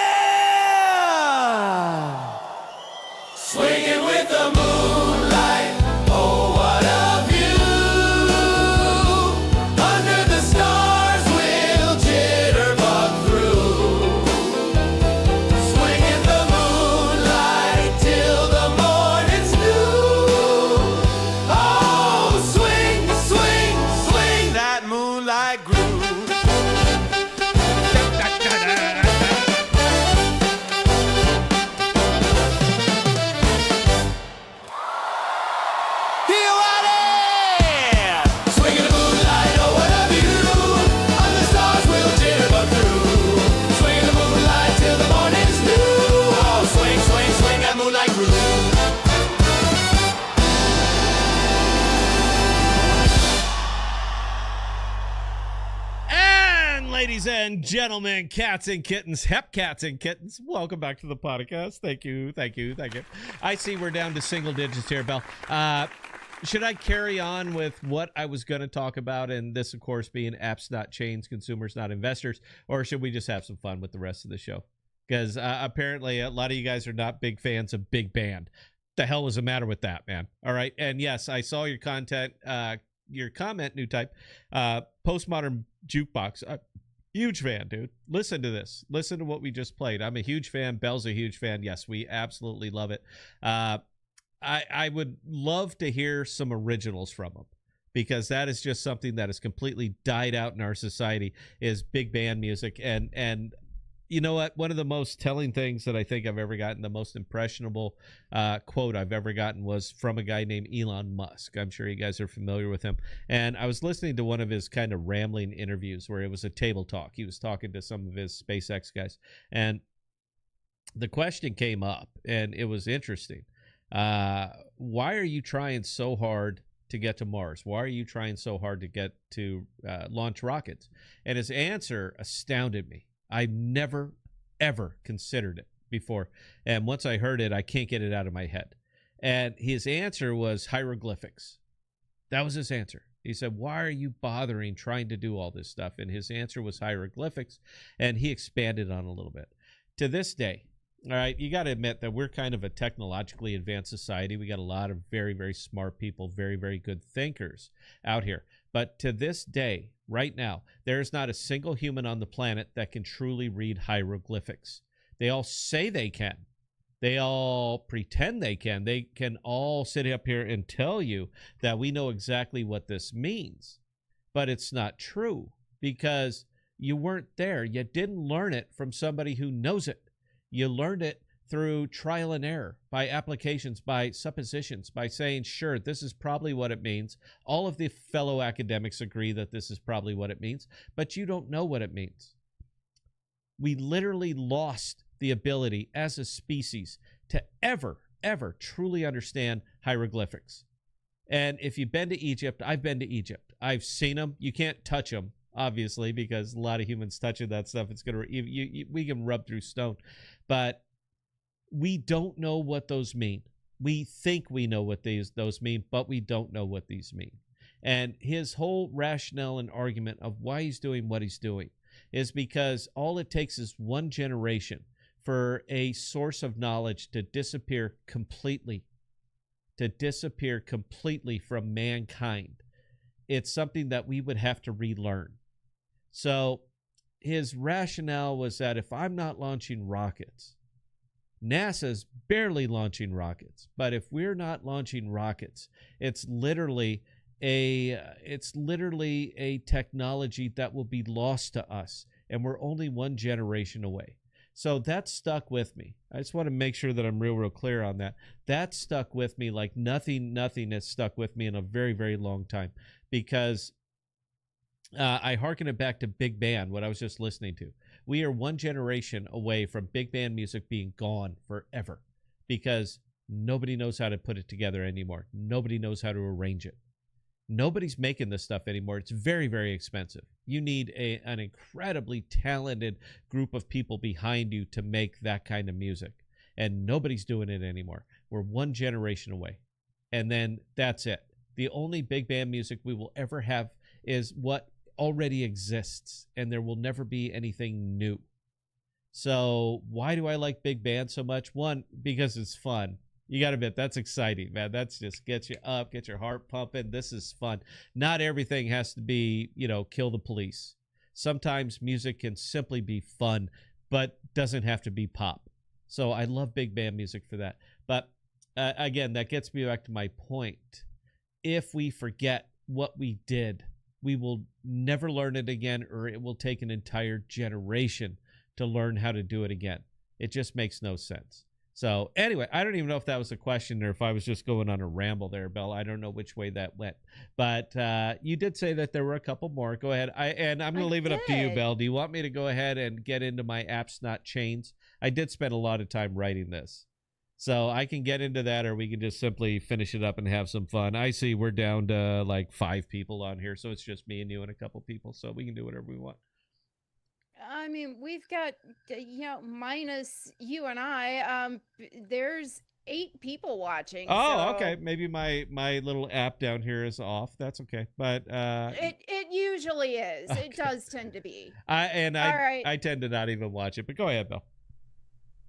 E: Swinging with the moonlight, oh what a view. Under the stars we'll jitterbug through. Swinging the moonlight till the morning's new. Oh, swing that moonlight groove. You are there! Swinging the moonlight, oh what a view. Under the stars we'll jitterbug through. Swinging the moonlight till the morning's new. Oh, swing that moonlight groove.
C: And Ladies and gentlemen, cats and kittens, hep cats and kittens, welcome back to the podcast. Thank you. I see we're down to single digits here, Belle. Should I carry on with what I was going to talk about, and this, of course, being apps not chains, consumers not investors, or should we just have some fun with the rest of the show? Because apparently a lot of you guys are not big fans of Big Band. The hell was the matter with that, man? All right, and yes, I saw your content, your comment, new type, postmodern jukebox. Huge fan, dude. Listen to this. Listen to what we just played. I'm a huge fan. Belle's a huge fan. Yes, we absolutely love it. I would love to hear some originals from them, because that is just something that has completely died out in our society, is big band music. And you know what? One of the most telling things that I think I've ever gotten, the most impressionable quote I've ever gotten, was from a guy named Elon Musk. I'm sure you guys are familiar with him. And I was listening to one of his kind of rambling interviews where it was a table talk. He was talking to some of his SpaceX guys. And the question came up, and it was interesting. Why are you trying so hard to get to Mars? Why are you trying so hard to get to launch rockets? And his answer astounded me. I never, ever considered it before. And once I heard it, I can't get it out of my head. And his answer was hieroglyphics. That was his answer. He said, why are you bothering trying to do all this stuff? And his answer was hieroglyphics. And he expanded on it a little bit. To this day, all right, you got to admit that we're kind of a technologically advanced society. We got a lot of very, very smart people, very, very good thinkers out here. But to this day, right now, there is not a single human on the planet that can truly read hieroglyphics. They all say they can. They all pretend they can. They can all sit up here and tell you that we know exactly what this means. But it's not true, because you weren't there. You didn't learn it from somebody who knows it. You learned it through trial and error, by applications, by suppositions, by saying, sure, this is probably what it means. All of the fellow academics agree that this is probably what it means, but you don't know what it means. We literally lost the ability as a species to ever truly understand hieroglyphics. And if you've been to Egypt, I've been to Egypt. I've seen them. You can't touch them, obviously, because a lot of humans touching that stuff, it's going to, we can rub through stone. But we don't know what those mean. We think we know what those mean, but we don't know what these mean. And his whole rationale and argument of why he's doing what he's doing is because all it takes is one generation for a source of knowledge to disappear completely from mankind. It's something that we would have to relearn. So his rationale was that if I'm not launching rockets, NASA's barely launching rockets, but if we're not launching rockets, it's literally a technology that will be lost to us, and we're only one generation away. So that stuck with me. I just want to make sure that I'm real clear on that. That stuck with me like nothing has stuck with me in a very, very long time, because I hearken it back to Big Band, what I was just listening to. We are one generation away from big band music being gone forever, because nobody knows how to put it together anymore. Nobody knows how to arrange it. Nobody's making this stuff anymore. It's very, very expensive. You need an incredibly talented group of people behind you to make that kind of music, and nobody's doing it anymore. We're one generation away, and then that's it. The only big band music we will ever have is what already exists, and there will never be anything new. So why do I like big band so much? One, because it's fun. You got to admit, that's exciting, man. That's just gets you up, gets your heart pumping. This is fun. Not everything has to be, kill the police. Sometimes music can simply be fun, but doesn't have to be pop. So I love big band music for that. But again, that gets me back to my point. If we forget what we did, we will never learn it again, or it will take an entire generation to learn how to do it again. It just makes no sense. So anyway, I don't even know if that was a question or if I was just going on a ramble there, Belle. I don't know which way that went. But you did say that there were a couple more. Go ahead. I'm going to leave it up to you, Belle. Do you want me to go ahead and get into my apps, not chains? I did spend a lot of time writing this. So I can get into that, or we can just simply finish it up and have some fun. I see we're down to like 5 people on here, so it's just me and you and a couple people, so we can do whatever we want.
D: I mean, we've got, minus you and I, there's 8 people watching.
C: Oh, okay.
D: So
C: Maybe my little app down here is off. That's okay. But
D: it usually is.
C: okay.
D: It does tend to be.
C: I
D: All right.
C: I tend to not even watch it. But go ahead, Bill.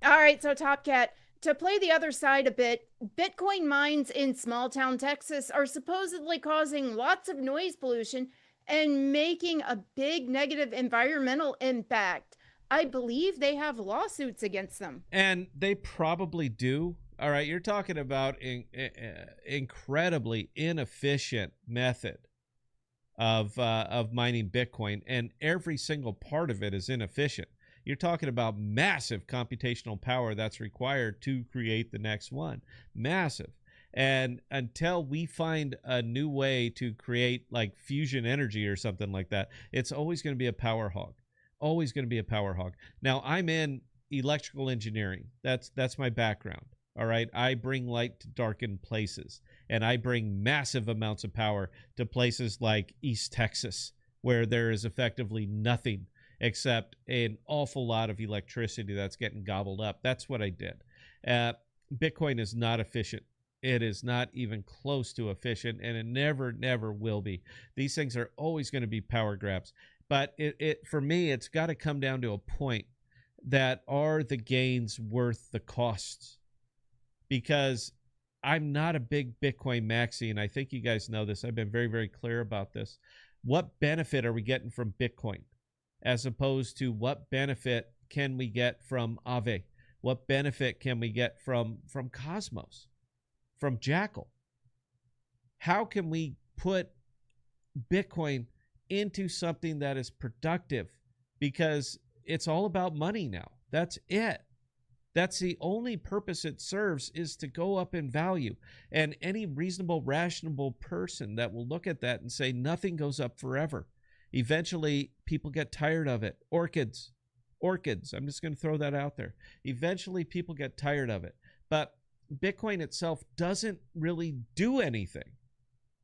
D: All right. So, Top Cat, to play the other side a bit, Bitcoin mines in small town Texas are supposedly causing lots of noise pollution and making a big negative environmental impact. I believe they have lawsuits against them.
C: And they probably do. All right, you're talking about incredibly inefficient method of mining Bitcoin, and every single part of it is inefficient. You're talking about massive computational power that's required to create the next one. Massive. And until we find a new way to create like fusion energy or something like that, it's always going to be a power hog. Always going to be a power hog. Now, I'm in electrical engineering. That's my background. All right. I bring light to darkened places, and I bring massive amounts of power to places like East Texas, where there is effectively nothing except an awful lot of electricity that's getting gobbled up. That's what I did. Bitcoin is not efficient. It is not even close to efficient, and it never will be. These things are always going to be power grabs. But it for me, it's got to come down to a point that are the gains worth the costs? Because I'm not a big Bitcoin maxi, and I think you guys know this. I've been very, very clear about this. What benefit are we getting from Bitcoin as opposed to what benefit can we get from Aave? What benefit can we get from Cosmos, from Jackal? How can we put Bitcoin into something that is productive? Because it's all about money now. That's it. That's the only purpose it serves, is to go up in value. And any reasonable, rational person that will look at that and say nothing goes up forever. Eventually, people get tired of it. Orchids. I'm just going to throw that out there. Eventually, people get tired of it. But Bitcoin itself doesn't really do anything.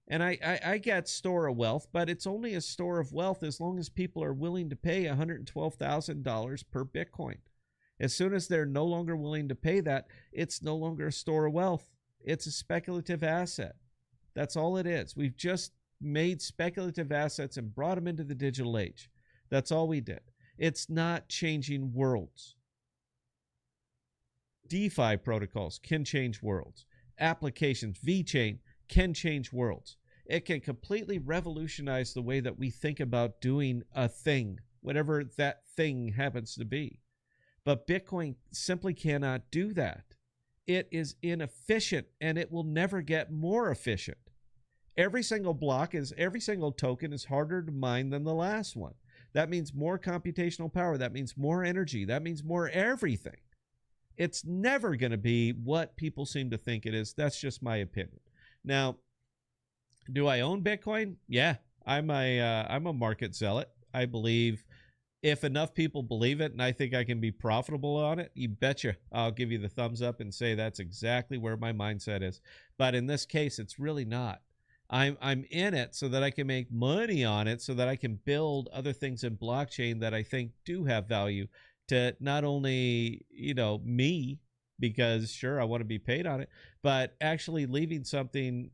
C: And I get store of wealth, but it's only a store of wealth as long as people are willing to pay $112,000 per Bitcoin. As soon as they're no longer willing to pay that, it's no longer a store of wealth. It's a speculative asset. That's all it is. We've just made speculative assets and brought them into the digital age. That's all we did. It's not changing worlds. DeFi protocols can change worlds. Applications, VeChain, can change worlds. It can completely revolutionize the way that we think about doing a thing, whatever that thing happens to be. But Bitcoin simply cannot do that. It is inefficient, and it will never get more efficient. Every single token is harder to mine than the last one. That means more computational power. That means more energy. That means more everything. It's never going to be what people seem to think it is. That's just my opinion. Now, do I own Bitcoin? Yeah, I'm a market zealot. I believe if enough people believe it and I think I can be profitable on it, you betcha I'll give you the thumbs up and say that's exactly where my mindset is. But in this case, it's really not. I'm in it so that I can make money on it, so that I can build other things in blockchain that I think do have value to not only, me, because sure, I want to be paid on it, but actually leaving something,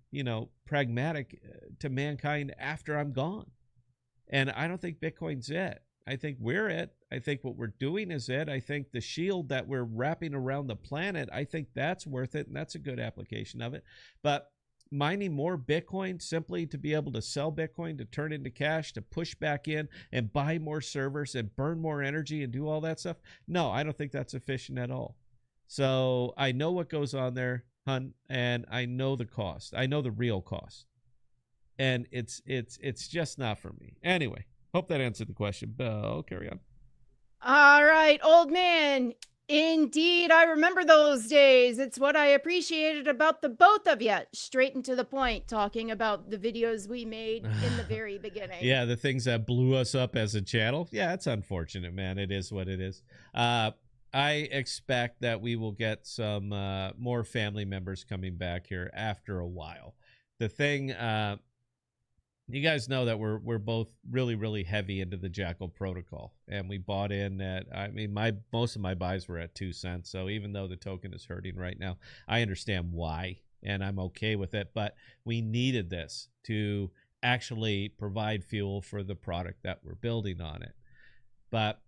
C: pragmatic to mankind after I'm gone. And I don't think Bitcoin's it. I think we're it. I think what we're doing is it. I think the shield that we're wrapping around the planet, I think that's worth it, and that's a good application of it. But mining more Bitcoin simply to be able to sell Bitcoin, to turn into cash, to push back in and buy more servers and burn more energy and do all that stuff, no, I don't think that's efficient at all. So I know what goes on there, hun, and I know the cost. I know the real cost. And it's just not for me. Anyway, hope that answered the question. I'll carry on.
D: All right, old man. Indeed, I remember those days. It's what I appreciated about the both of you. Straight and to the point, talking about the videos we made in the very beginning.
C: Yeah, the things that blew us up as a channel. Yeah, it's unfortunate, man. It is what it is. I expect that we will get some more family members coming back here after a while. The thing you guys know that we're both really, really heavy into the Jackal protocol, and we bought in at, I mean, most of my buys were at 2 cents. So even though the token is hurting right now, I understand why, and I'm okay with it. But we needed this to actually provide fuel for the product that we're building on it. But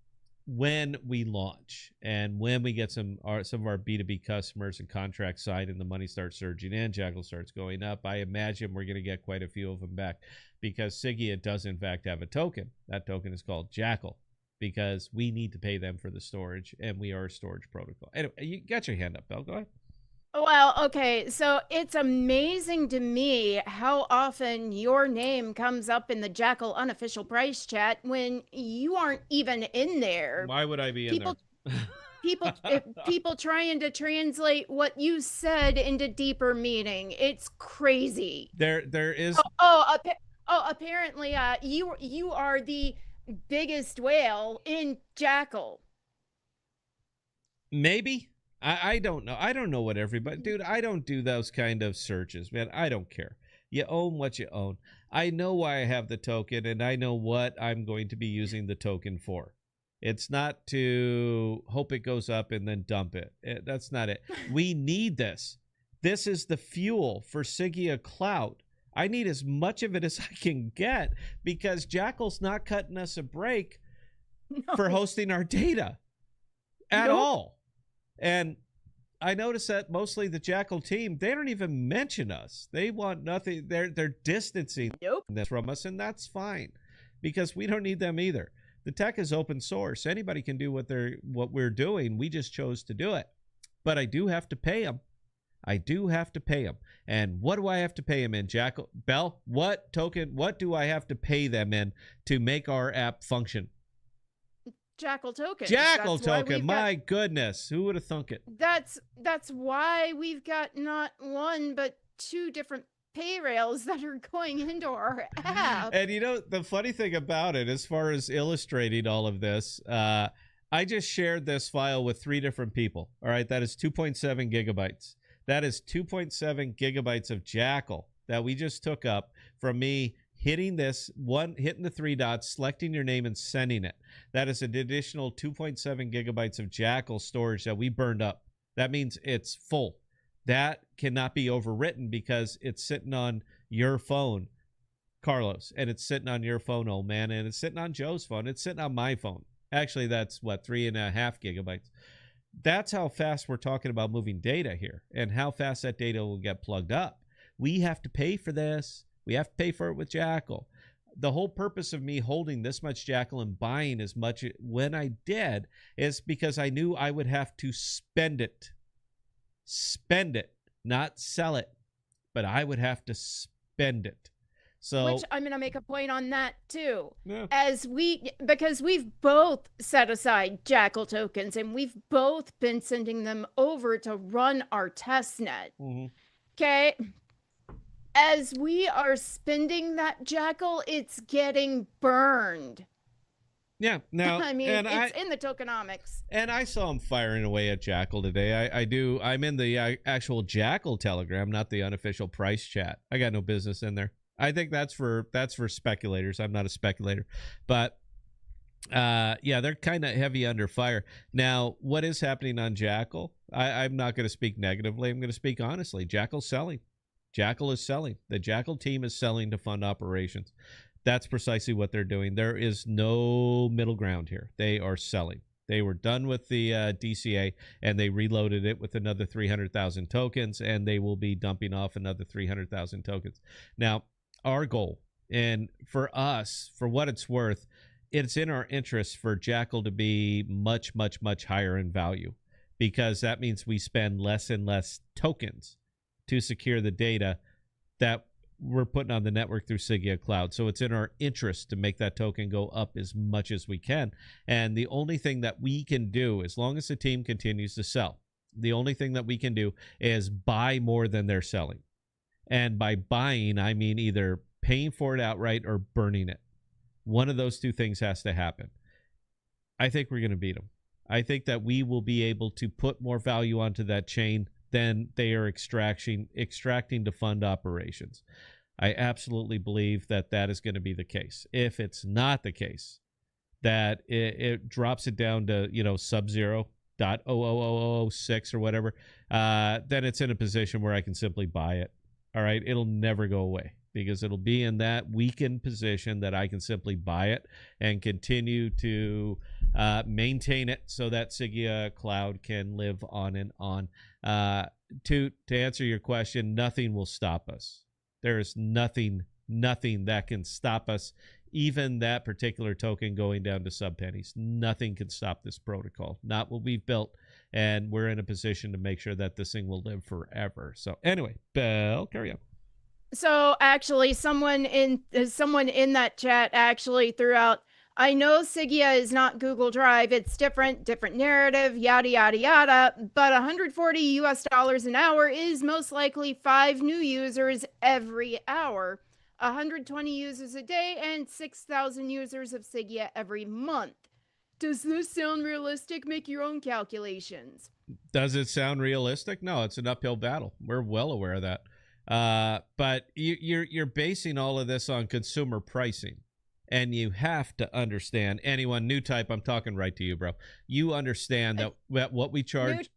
C: when we launch and when we get some of our B2B customers and contracts signed and the money starts surging in, Jackal starts going up, I imagine we're going to get quite a few of them back, because Sigia does in fact have a token. That token is called Jackal, because we need to pay them for the storage, and we are a storage protocol. Anyway, you got your hand up, Belle. Go ahead.
D: Well, okay, so it's amazing to me how often your name comes up in the Jackal unofficial price chat when you aren't even in there.
C: Why would I be in there?
D: People trying to translate what you said into deeper meaning. It's crazy.
C: There is.
D: Apparently, you are the biggest whale in Jackal.
C: Maybe. I don't know. I don't know what everybody... Dude, I don't do those kind of searches, man. I don't care. You own what you own. I know why I have the token, and I know what I'm going to be using the token for. It's not to hope it goes up and then dump it. That's not it. We need this. This is the fuel for Sigia Cloud. I need as much of it as I can get, because Jackal's not cutting us a break for hosting our data at all. And I noticed that mostly the Jackal team, they don't even mention us. They want nothing. They're distancing this from us, and that's fine, because we don't need them either. The tech is open source. Anybody can do what we're doing. We just chose to do it. But I do have to pay them. I do have to pay them. And what do I have to pay them in, Jackal? Belle, what do I have to pay them in to make our app function?
D: Jackal token.
C: Jackal token. My goodness, who would have thunk it?
D: That's why we've got not one but 2 different pay rails that are going into our app.
C: And you know, the funny thing about it, as far as illustrating all of this, I just shared this file with 3 different people. All right, that is 2.7 gigabytes. That is 2.7 gigabytes of Jackal that we just took up from me hitting hitting the 3 dots, selecting your name, and sending it. That is an additional 2.7 gigabytes of Jackal storage that we burned up. That means it's full. That cannot be overwritten, because it's sitting on your phone, Carlos, and it's sitting on your phone, old man, and it's sitting on Joe's phone. It's sitting on my phone. Actually, that's 3.5 gigabytes. That's how fast we're talking about moving data here, and how fast that data will get plugged up. We have to pay for this. We have to pay for it with Jackal. The whole purpose of me holding this much Jackal and buying as much when I did is because I knew I would have to spend it. Spend it, not sell it. But I would have to spend it. So,
D: which I'm going to make a point on that too.
C: Yeah.
D: Because we've both set aside Jackal tokens, and we've both been sending them over to run our test net. Okay. As we are spending that Jackal, it's getting burned.
C: Yeah, now
D: I mean, it's in the tokenomics.
C: And I saw him firing away at Jackal today. I'm in the actual Jackal Telegram, not the unofficial price chat. I got no business in there. I think that's for speculators. I'm not a speculator, but yeah, they're kind of heavy under fire. Now, what is happening on Jackal? I'm not going to speak negatively. I'm going to speak honestly. Jackal's selling. Jackal is selling. The Jackal team is selling to fund operations. That's precisely what they're doing. There is no middle ground here. They are selling. They were done with the DCA, and they reloaded it with another 300,000 tokens, and they will be dumping off another 300,000 tokens. Now, our goal, and for us, for what it's worth, it's in our interest for Jackal to be much, much, much higher in value, because that means we spend less and less tokens to secure the data that we're putting on the network through Sigia Cloud. So it's in our interest to make that token go up as much as we can. And the only thing that we can do, as long as the team continues to sell, the only thing that we can do is buy more than they're selling. And by buying, I mean either paying for it outright or burning it. One of those 2 things has to happen. I think we're going to beat them. I think that we will be able to put more value onto that chain than they are extracting to fund operations. I absolutely believe that that is going to be the case. If it's not the case, that it drops it down to, sub-zero, 0.00006 or whatever, then it's in a position where I can simply buy it. All right. It'll never go away because it'll be in that weakened position that I can simply buy it and continue to maintain it so that Sigia Cloud can live on and on. To answer your question, nothing will stop us. There is nothing that can stop us. Even that particular token going down to sub pennies, nothing can stop this protocol. Not what we've built, and we're in a position to make sure that this thing will live forever. So anyway, Belle, carry on.
D: So actually, someone in that chat actually threw out, I know Sigia is not Google Drive. It's different narrative, yada, yada, yada. But $140 an hour is most likely 5 new users every hour, 120 users a day, and 6,000 users of Sigia every month. Does this sound realistic? Make your own calculations.
C: Does it sound realistic? No, it's an uphill battle. We're well aware of that. But you're basing all of this on consumer pricing. And you have to understand, anyone new type, I'm talking right to you, bro. You understand that what we charge.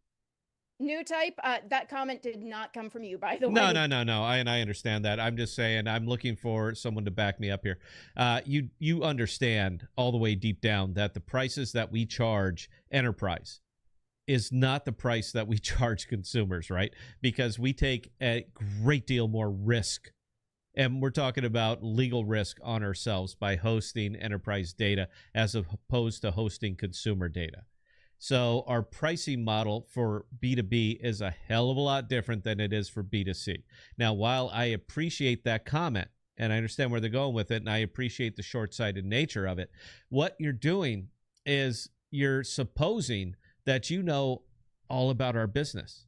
D: New type, that comment did not come from you, by the way.
C: No. I understand that. I'm just saying, I'm looking for someone to back me up here. You understand all the way deep down that the prices that we charge enterprise is not the price that we charge consumers, right? Because we take a great deal more risk. And we're talking about legal risk on ourselves by hosting enterprise data as opposed to hosting consumer data. So our pricing model for B2B is a hell of a lot different than it is for B2C. Now, while I appreciate that comment, and I understand where they're going with it, and I appreciate the short-sighted nature of it, what you're doing is you're supposing that you know all about our business.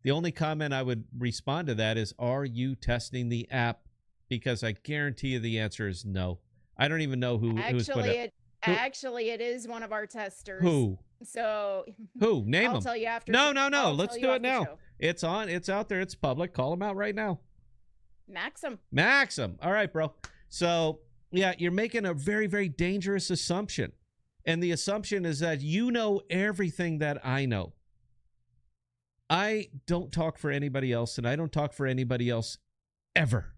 C: The only comment I would respond to that is, are you testing the app? Because I guarantee you the answer is no. I don't even know who's put it.
D: Actually, it is one of our testers.
C: Who?
D: So
C: who? Name them.
D: I'll tell you after.
C: No. Let's do it now. It's on. It's out there. It's public. Call them out right now. Maxim. All right, bro. So yeah, you're making a very, very dangerous assumption. And the assumption is that you know everything that I know. I don't talk for anybody else, and I don't talk for anybody else ever.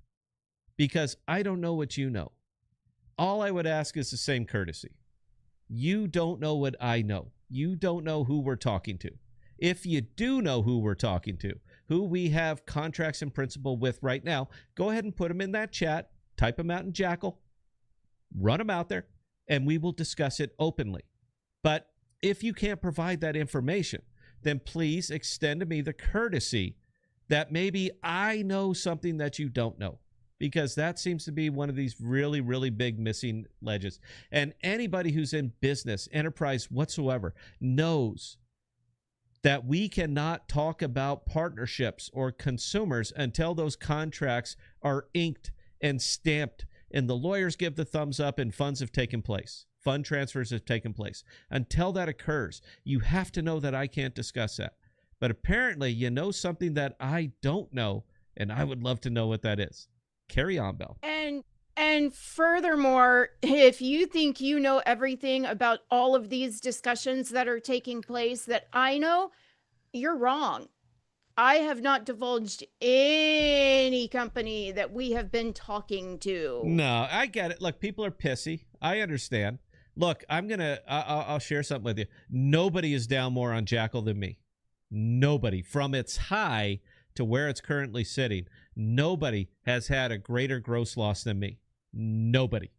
C: Because I don't know what you know. All I would ask is the same courtesy. You don't know what I know. You don't know who we're talking to. If you do know who we're talking to, who we have contracts in principle with right now, go ahead and put them in that chat, type them out in Jackal, run them out there, and we will discuss it openly. But if you can't provide that information, then please extend to me the courtesy that maybe I know something that you don't know. Because that seems to be one of these really, really big missing ledges. And anybody who's in business, enterprise whatsoever, knows that we cannot talk about partnerships or consumers until those contracts are inked and stamped and the lawyers give the thumbs up and funds have taken place. Fund transfers have taken place. Until that occurs, you have to know that I can't discuss that. But apparently you know something that I don't know, and I would love to know what that is. Carry on, Belle.
D: And furthermore, if you think you know everything about all of these discussions that are taking place that I know, you're wrong. I have not divulged any company that we have been talking to.
C: No, I get it. Look, people are pissy. I understand. Look, I'll share something with you. Nobody is down more on Jackal than me. Nobody. From its high to where it's currently sitting, nobody has had a greater gross loss than me. Nobody.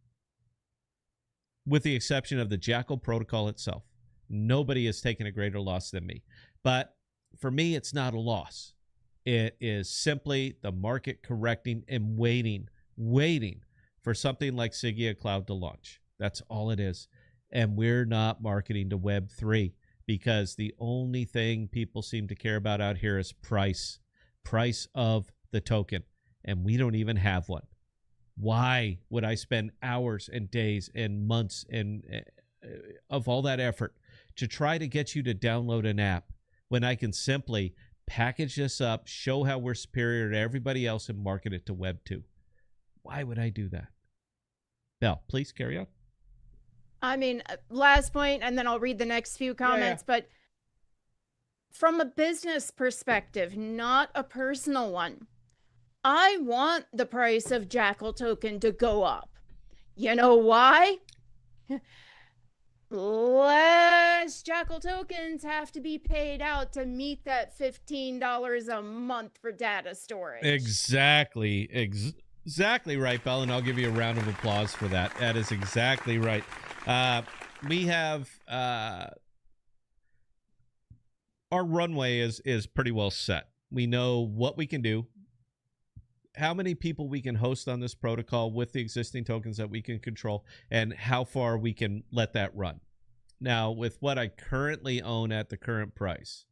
C: With the exception of the Jackal protocol itself. Nobody has taken a greater loss than me. But for me, it's not a loss. It is simply the market correcting and waiting for something like Sigia Cloud to launch. That's all it is. And we're not marketing to Web3 because the only thing people seem to care about out here is price of the token, and we don't even have one. Why would I spend hours and days and months and of all that effort to try to get you to download an app when I can simply package this up, show how we're superior to everybody else, and market it to Web 2? Why would I do that? Belle, please carry on.
D: I mean, last point, and then I'll read the next few comments.
C: Yeah.
D: But from a business perspective, not a personal one, I want the price of Jackal token to go up. You know why? Less Jackal tokens have to be paid out to meet that $15 a month for data storage.
C: Exactly. Exactly right, Belle, and I'll give you a round of applause for that. That is exactly right. We have our runway is pretty well set. We know what we can do, how many people we can host on this protocol with the existing tokens that we can control, and how far we can let that run. Now, with what I currently own at the current price,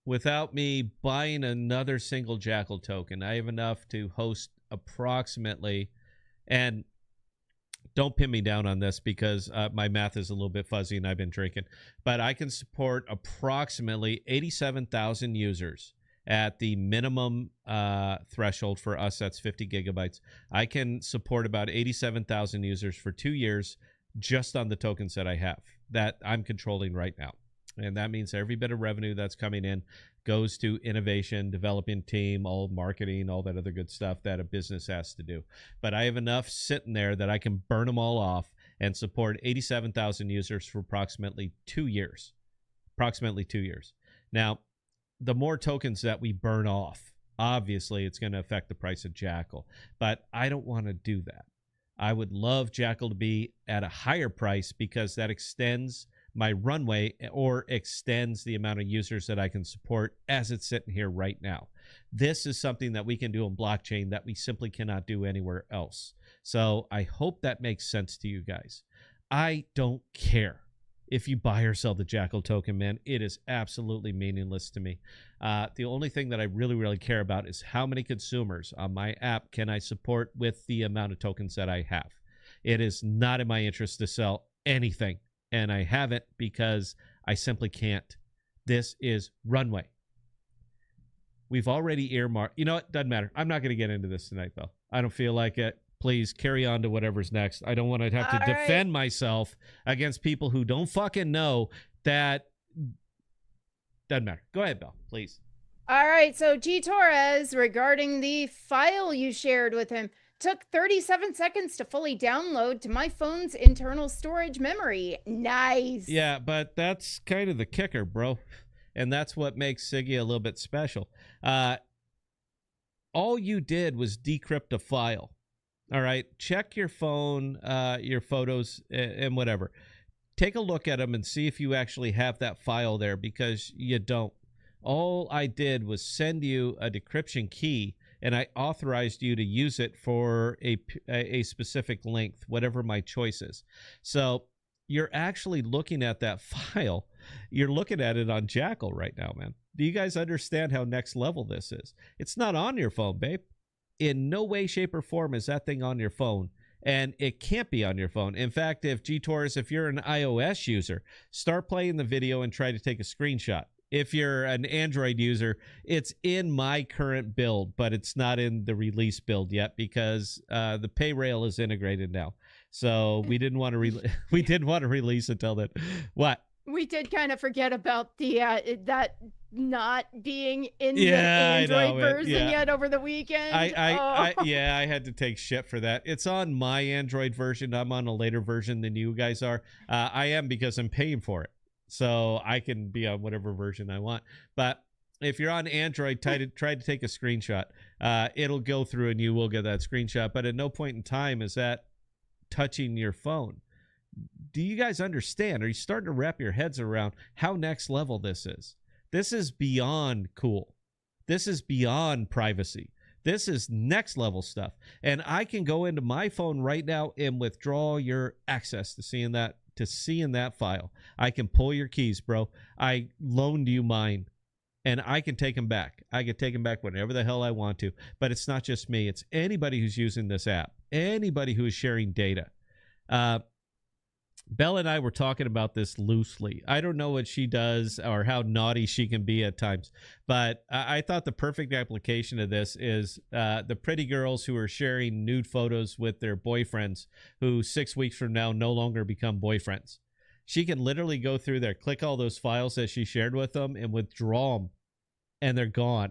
C: without me buying another single Jackal token, I have enough to host approximately, and don't pin me down on this because my math is a little bit fuzzy and I've been drinking, but I can support approximately 87,000 users at the minimum threshold for us. That's 50 gigabytes. I can support about 87,000 users for 2 years just on the tokens that I have, that I'm controlling right now. And that means every bit of revenue that's coming in goes to innovation, developing team, all marketing, all that other good stuff that a business has to do. But I have enough sitting there that I can burn them all off and support 87,000 users for approximately 2 years. Approximately 2 years. Now, the more tokens that we burn off, obviously it's going to affect the price of Jackal. But I don't want to do that. I would love Jackal to be at a higher price because that extends my runway or extends the amount of users that I can support as it's sitting here right now. This is something that we can do in blockchain that we simply cannot do anywhere else. So I hope that makes sense to you guys. I don't care if you buy or sell the Jackal token, man. It is absolutely meaningless to me. The only thing that I really care about is how many consumers on my app can I support with the amount of tokens that I have. It is not in my interest to sell anything, and I haven't because I simply can't. This is runway. We've already earmarked. You know what? Doesn't matter. I'm not going to get into this tonight, though. I don't feel like it. Please carry on to whatever's next. I don't want to have to defend myself against people who don't fucking know that. Doesn't matter. Go ahead, Belle, please.
D: All right. So G Torres, regarding the file you shared with him, took 37 seconds to fully download to my phone's internal storage memory. Nice.
C: Yeah, but that's kind of the kicker, bro. And that's what makes Siggy a little bit special. All you did was decrypt a file. All right, check your phone, your photos, and whatever. Take a look at them and see if you actually have that file there, because you don't. All I did was send you a decryption key, and I authorized you to use it for a specific length, whatever my choice is. So you're actually looking at that file. You're looking at it on Jackal right now, man. Do you guys understand how next level this is? It's not on your phone, babe. In no way, shape, or form is that thing on your phone, and it can't be on your phone. In fact, if G-Torres, if you're an iOS user, start playing the video and try to take a screenshot. If you're an Android user, it's in my current build, but it's not in the release build yet because the pay rail is integrated now. So we didn't want to release until then. What?
D: We did kind of forget about the that not being in the Android version yet over the weekend.
C: I had to take shit for that. It's on my Android version. I'm on a later version than you guys are. I am because I'm paying for it. So I can be on whatever version I want. But if you're on Android, try to take a screenshot. It'll go through and you will get that screenshot. But at no point in time is that touching your phone. Do you guys understand? Are you starting to wrap your heads around how next level this is? This is beyond cool. This is beyond privacy. This is next level stuff. And I can go into my phone right now and withdraw your access to seeing that file. I can pull your keys, bro. I loaned you mine, and I can take them back. I can take them back whenever the hell I want to. But it's not just me. It's anybody who's using this app, anybody who is sharing data. Belle and I were talking about this loosely. I don't know what she does or how naughty she can be at times, but I thought the perfect application of this is the pretty girls who are sharing nude photos with their boyfriends who 6 weeks from now no longer become boyfriends. She can literally go through there, click all those files that she shared with them, and withdraw them, and they're gone.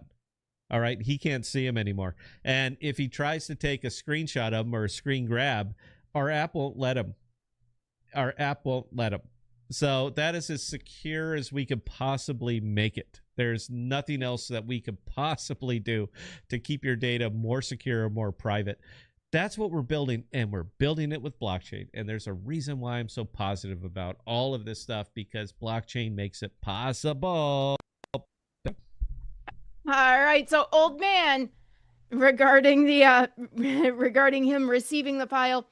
C: All right, he can't see them anymore. And if he tries to take a screenshot of them or a screen grab, our app won't let him. Our app won't let him. So that is as secure as we could possibly make it. There's nothing else that we could possibly do to keep your data more secure or more private. That's what we're building, and we're building it with blockchain. And there's a reason why I'm so positive about all of this stuff, because blockchain makes it possible.
D: All right, so old man, regarding the regarding him receiving the file,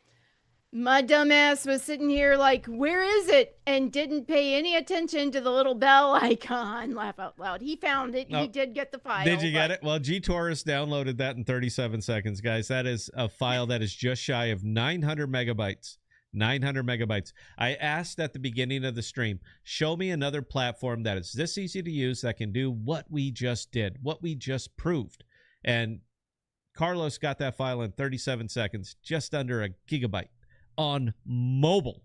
D: my dumbass was sitting here like, where is it? And didn't pay any attention to the little bell icon. Laugh out loud. He found it.
C: No.
D: He did get the file.
C: Did you get it? Well, G-Taurus downloaded that in 37 seconds, guys. That is a file that is just shy of 900 megabytes. 900 megabytes. I asked at the beginning of the stream, show me another platform that is this easy to use that can do what we just did, what we just proved. And Carlos got that file in 37 seconds, just under a gigabyte. On mobile,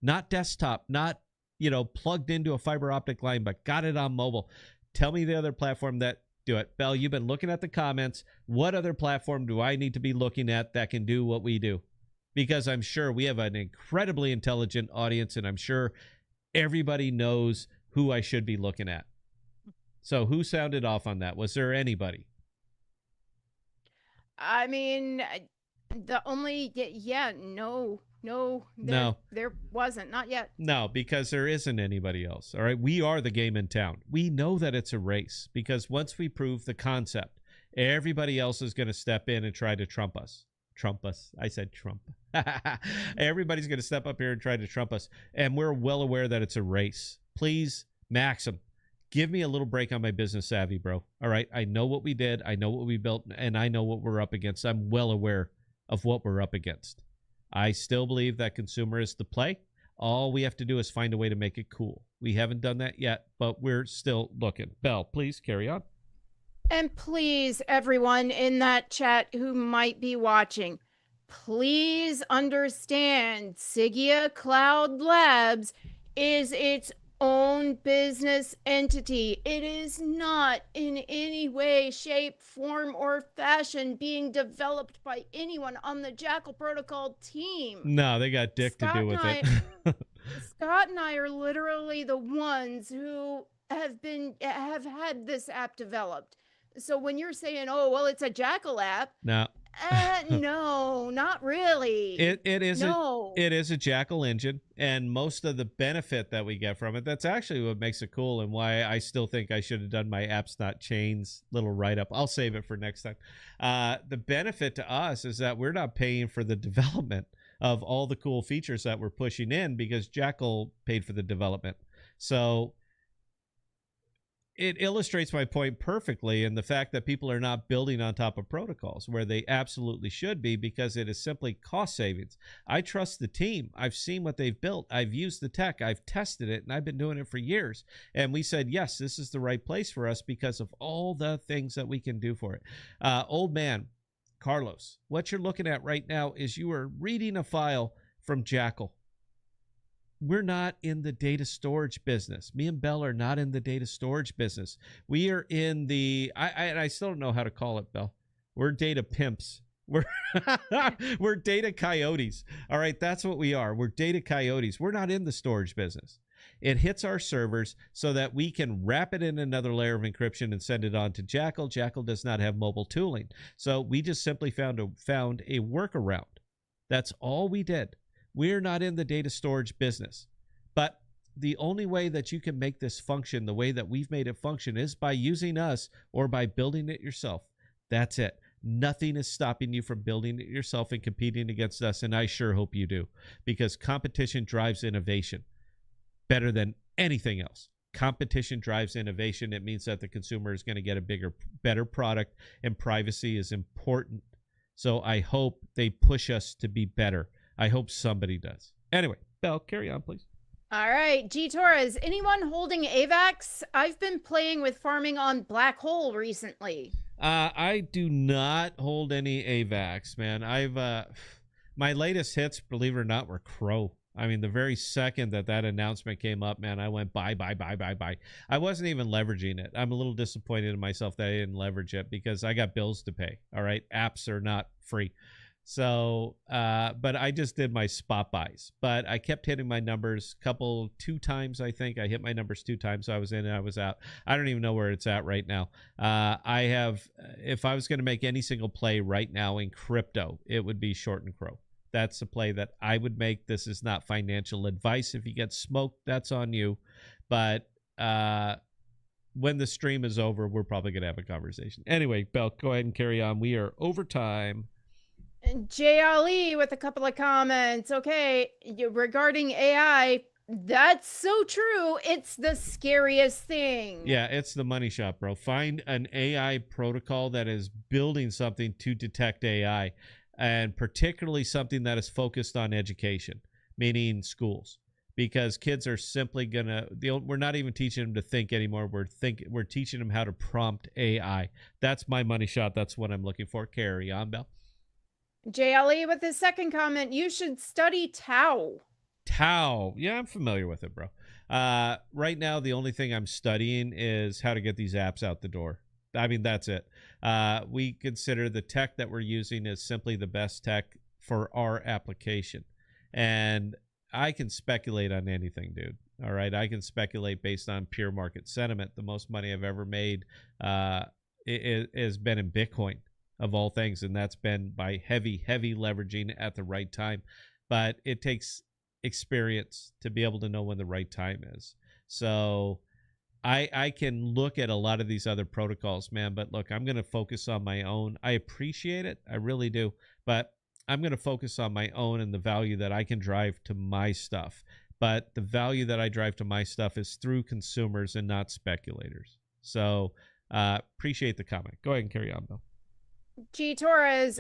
C: not desktop, not, plugged into a fiber optic line, but got it on mobile. Tell me the other platform that do it. Belle, you've been looking at the comments. What other platform do I need to be looking at that can do what we do? Because I'm sure we have an incredibly intelligent audience, and I'm sure everybody knows who I should be looking at. So who sounded off on that? Was there anybody?
D: I mean, the only, no, there wasn't, not yet.
C: No, because there isn't anybody else. All right, we are the game in town. We know that it's a race, because once we prove the concept, everybody else is going to step in and try to trump us. Trump us. I said Trump. Everybody's going to step up here and try to trump us, and we're well aware that it's a race. Please, Maxim, give me a little break on my business savvy, bro. All right, I know what we did, I know what we built, and I know what we're up against. I'm well aware of what we're up against. I still believe that consumer is the play. All we have to do is find a way to make it cool. We haven't done that yet, but we're still looking. Belle, please carry on.
D: And please, everyone in that chat who might be watching, please understand Sigia Cloud Labs is its own business entity. It is not in any way, shape, form, or fashion being developed by anyone on the Jackal Protocol team.
C: No, they got dick to do with it.
D: Scott and I are literally the ones who have had this app developed. So when you're saying, oh, well, it's a Jackal app.
C: No.
D: No, not really.
C: It is a Jackal engine, and most of the benefit that we get from it, that's actually what makes it cool, and why I still think I should have done my Apps Not Chains little write-up. I'll save it for next time. The benefit to us is that we're not paying for the development of all the cool features that we're pushing in, because Jackal paid for the development. So it illustrates my point perfectly in the fact that people are not building on top of protocols where they absolutely should be, because it is simply cost savings. I trust the team. I've seen what they've built. I've used the tech. I've tested it, and I've been doing it for years. And we said, yes, this is the right place for us because of all the things that we can do for it. Old man, Carlos, what you're looking at right now is you are reading a file from Jackal. We're not in the data storage business. Me and Belle are not in the data storage business. We are in the, I still don't know how to call it, Belle. We're data pimps. We're data coyotes. All right, that's what we are. We're data coyotes. We're not in the storage business. It hits our servers so that we can wrap it in another layer of encryption and send it on to Jackal. Jackal does not have mobile tooling. So we just simply found a workaround. That's all we did. We're not in the data storage business, but the only way that you can make this function the way that we've made it function is by using us or by building it yourself. That's it. Nothing is stopping you from building it yourself and competing against us, and I sure hope you do, because competition drives innovation better than anything else. Competition drives innovation. It means that the consumer is going to get a better product, and privacy is important. So I hope they push us to be better. I hope somebody does. Anyway, Belle, carry on, please.
D: All right, G Torres, anyone holding AVAX? I've been playing with farming on Black Hole recently.
C: I do not hold any AVAX, man. My latest hits, believe it or not, were Crow. I mean, the very second that announcement came up, man, I went buy. I wasn't even leveraging it. I'm a little disappointed in myself that I didn't leverage it because I got bills to pay. All right, apps are not free. So, but I just did my spot buys. But I kept hitting my numbers 2 times, I think. I hit my numbers 2 times. So I was in and I was out. I don't even know where it's at right now. If I was going to make any single play right now in crypto, it would be short and Crow. That's the play that I would make. This is not financial advice. If you get smoked, that's on you. But when the stream is over, we're probably going to have a conversation. Anyway, Belle, go ahead and carry on. We are over time.
D: Jay Ali with a couple of comments. Okay, regarding AI, that's so true. It's the scariest thing.
C: Yeah, it's the money shot, bro. Find an AI protocol that is building something to detect AI, and particularly something that is focused on education, meaning schools. Because kids are simply we're not even teaching them to think anymore. We're teaching them how to prompt AI. That's my money shot. That's what I'm looking for. Carry on, Belle.
D: JLE with his second comment, you should study Tau.
C: Tau. Yeah, I'm familiar with it, bro. Right now, the only thing I'm studying is how to get these apps out the door. I mean, that's it. We consider the tech that we're using is simply the best tech for our application. And I can speculate on anything, dude. All right. I can speculate based on pure market sentiment. The most money I've ever made has been in Bitcoin, of all things. And that's been by heavy leveraging at the right time. But it takes experience to be able to know when the right time is. So I can look at a lot of these other protocols, man. But look, I'm going to focus on my own. I appreciate it. I really do. But I'm going to focus on my own and the value that I can drive to my stuff. But the value that I drive to my stuff is through consumers and not speculators. So appreciate the comment. Go ahead and carry on, Bill.
D: G Torres,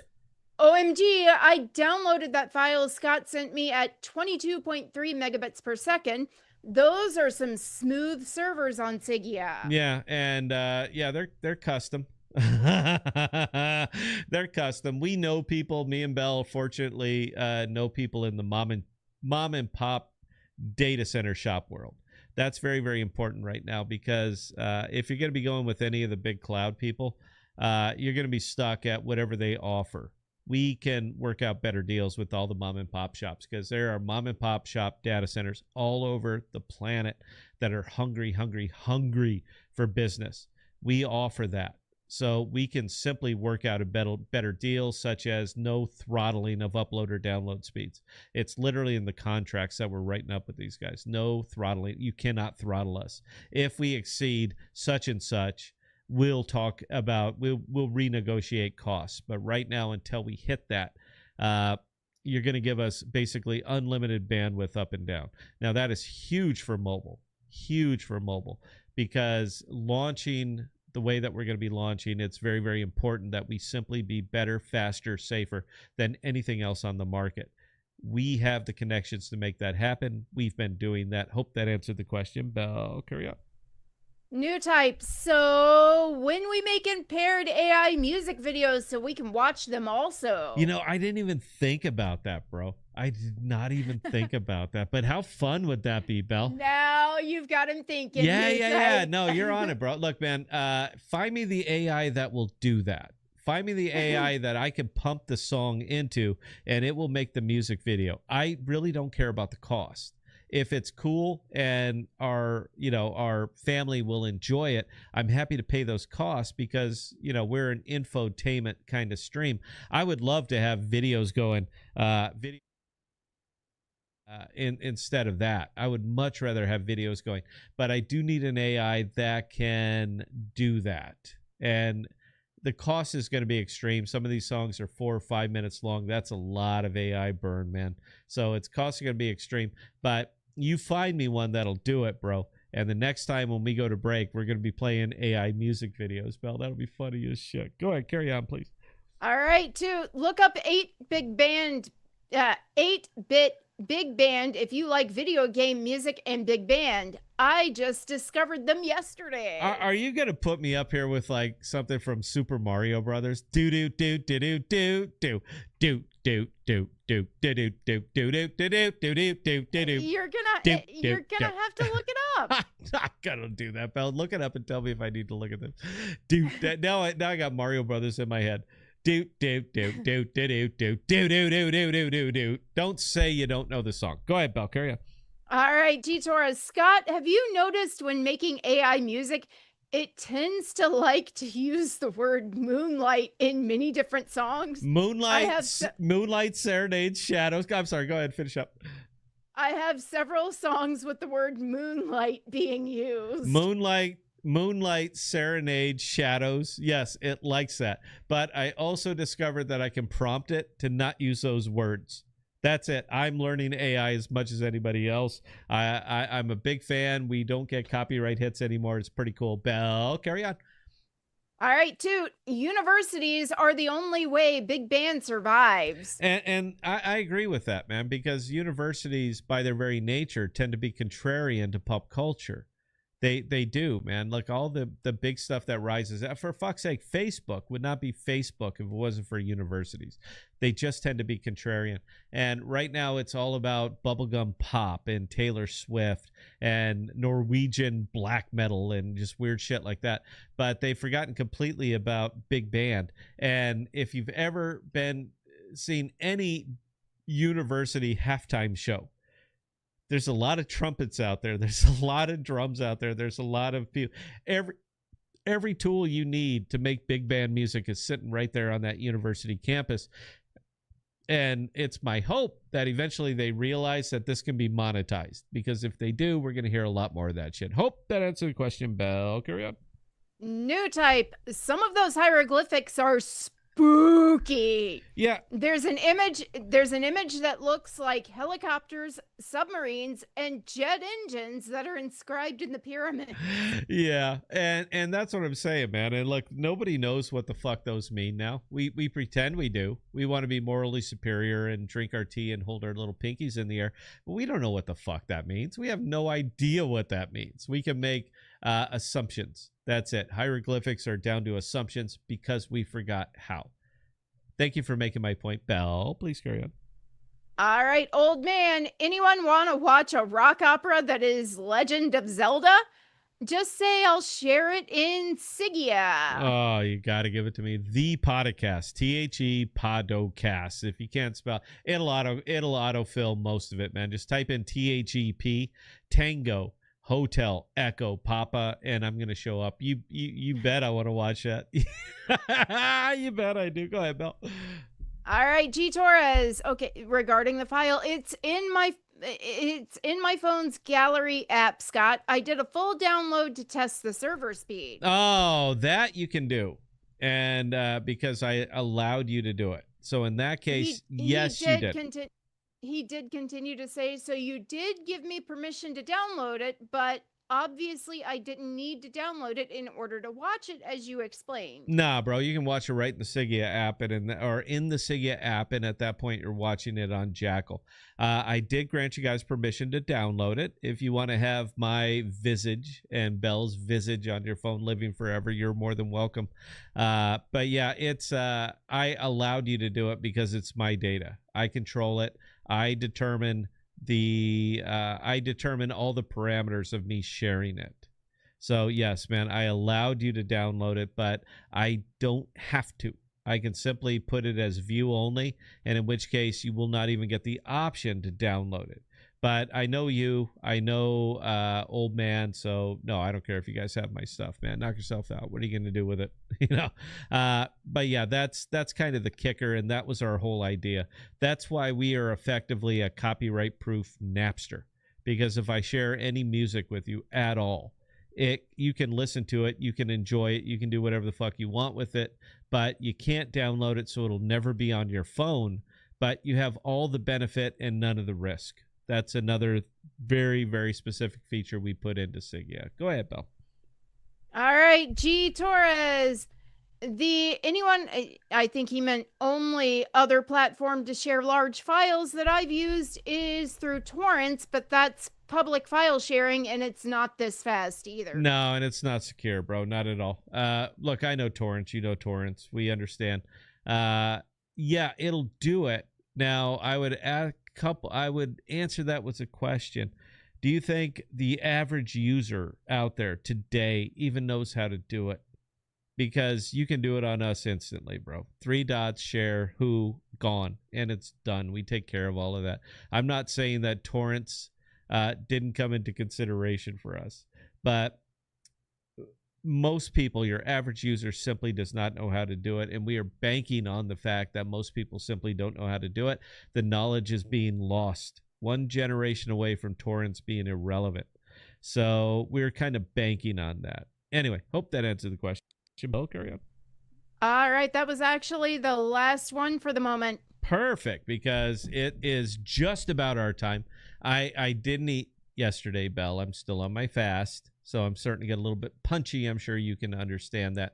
D: OMG, I downloaded that file Scott sent me at 22.3 megabits per second. Those are some smooth servers on Sigia.
C: Yeah, and they're custom. They're custom. We know people. Me and Belle, fortunately, know people in the mom and pop data center shop world. That's very, very important right now because if you're going to be going with any of the big cloud people, you're going to be stuck at whatever they offer. We can work out better deals with all the mom and pop shops because there are mom and pop shop data centers all over the planet that are hungry for business. We offer that. So we can simply work out a better deal, such as no throttling of upload or download speeds. It's literally in the contracts that we're writing up with these guys. No throttling. You cannot throttle us. If we exceed such and such, we'll renegotiate costs. But right now, until we hit that, you're going to give us basically unlimited bandwidth up and down. Now, that is huge for mobile, because launching the way that we're going to be launching, it's very, very important that we simply be better, faster, safer than anything else on the market. We have the connections to make that happen. We've been doing that. Hope that answered the question. Belle, carry on.
D: New type. So when we making paired AI music videos so we can watch them also?
C: You know, I didn't even think about that, bro. I did not even think about that. But how fun would that be, Belle?
D: Now you've got him thinking.
C: Yeah. No, you're on it, bro. Look, man, find me the AI that will do that. Find me the AI that I can pump the song into, and it will make the music video. I really don't care about the cost. If it's cool and our family will enjoy it, I'm happy to pay those costs because, we're an infotainment kind of stream. I would love to have videos going, instead of that. I would much rather have videos going, but I do need an AI that can do that. And the cost is going to be extreme. Some of these songs are 4 or 5 minutes long. That's a lot of AI burn, man. So it's cost going to be extreme, but you find me one that'll do it, bro. And the next time when we go to break, we're going to be playing AI music videos, Belle. That'll be funny as shit. Go ahead, carry on, please.
D: All right, look up 8-bit big band if you like video game music and big band. I just discovered them yesterday.
C: Are you gonna put me up here with like something from Super Mario Brothers? Do do do do do do do do do do do do do do do do do do do do.
D: You're gonna have to look it up.
C: I'm not gonna do that, Belle. Look it up and tell me if I need to look at them. Now I got Mario Brothers in my head. Do do do do do do do do do do do do do do. Don't say you don't know the song. Go ahead, Belle. Carry on.
D: All right, G Torres. Scott, have you noticed when making AI music, it tends to like to use the word moonlight in many different songs?
C: Moonlight, Serenade, Shadows. I'm sorry. Go ahead. Finish up.
D: I have several songs with the word moonlight being used.
C: Moonlight, Serenade, Shadows. Yes, it likes that. But I also discovered that I can prompt it to not use those words. That's it. I'm learning AI as much as anybody else. I'm a big fan. We don't get copyright hits anymore. It's pretty cool. Belle, carry on.
D: All right, Toot. Universities are the only way big band survives.
C: And I agree with that, man, because universities, by their very nature, tend to be contrarian to pop culture. They do, man. Like all the big stuff that rises. For fuck's sake, Facebook would not be Facebook if it wasn't for universities. They just tend to be contrarian. And right now it's all about bubblegum pop and Taylor Swift and Norwegian black metal and just weird shit like that. But they've forgotten completely about big band. And if you've ever seen any university halftime show, there's a lot of trumpets out there. There's a lot of drums out there. There's a lot of people. Every tool you need to make big band music is sitting right there on that university campus. And it's my hope that eventually they realize that this can be monetized, because if they do, we're going to hear a lot more of that shit. Hope that answered the question, Belle. Carry on.
D: New type. Some of those hieroglyphics are spooky.
C: Yeah.
D: There's an image that looks like helicopters, submarines, and jet engines that are inscribed in the pyramid.
C: Yeah. And that's what I'm saying, man. And look, nobody knows what the fuck those mean now. We pretend we do. We want to be morally superior and drink our tea and hold our little pinkies in the air. But we don't know what the fuck that means. We have no idea what that means. We can make assumptions. That's it. Hieroglyphics are down to assumptions because we forgot how. Thank you for making my point, Belle. Please carry on.
D: All right, old man. Anyone want to watch a rock opera that is Legend of Zelda? Just say I'll share it in Sigia.
C: Oh, you got to give it to me. The Podcast. THE Podocast. If you can't spell, it'll autofill most of it, man. Just type in THEP, Tango, Hotel, Echo, Papa, and I'm going to show up. You bet I want to watch that. You bet I do. Go ahead, Belle.
D: All right, G Torres. Okay, regarding the file, it's in my phone's gallery app, Scott. I did a full download to test the server speed.
C: Oh, that you can do. And because I allowed you to do it. So in that case, yes, you did.
D: He did continue to say, so you did give me permission to download it, but obviously I didn't need to download it in order to watch it, as you explained.
C: Nah, bro, you can watch it right in the Sigia app or in the Sigia app, and at that point you're watching it on Jackal. I did grant you guys permission to download it. If you want to have my visage and Belle's visage on your phone living forever, you're more than welcome. But yeah, it's I allowed you to do it because it's my data. I control it. I determine all the parameters of me sharing it. So yes, man, I allowed you to download it, but I don't have to. I can simply put it as view only, and in which case you will not even get the option to download it. But I know you, I know old man, so no, I don't care if you guys have my stuff, man. Knock yourself out. What are you going to do with it? But yeah, that's kind of the kicker, and that was our whole idea. That's why we are effectively a copyright-proof Napster, because if I share any music with you at all, you can listen to it, you can enjoy it, you can do whatever the fuck you want with it, but you can't download it, so it'll never be on your phone, but you have all the benefit and none of the risk. That's another very, very specific feature we put into Sigia. Go ahead, Belle.
D: All right, G Torres. I think he meant only other platform to share large files that I've used is through torrents, but that's public file sharing and it's not this fast either.
C: No, and it's not secure, bro. Not at all. Look, I know torrents. You know torrents. We understand. Yeah, it'll do it. Now, I would answer that with a question. Do you think the average user out there today even knows how to do it? Because you can do it on us instantly, bro. 3 dots, share, who, gone, and it's done. We take care of all of that. I'm not saying that torrents didn't come into consideration for us, but most people, your average user, simply does not know how to do it, and we are banking on the fact that most people simply don't know how to do it. The knowledge is being lost, one generation away from torrents being irrelevant. So we're kind of banking on that. Anyway, hope that answered the question. Bill, carry on.
D: All right, that was actually the last one for the moment.
C: Perfect, because it is just about our time. I didn't eat yesterday, Belle. I'm still on my fast, so I'm starting to get a little bit punchy. I'm sure you can understand that.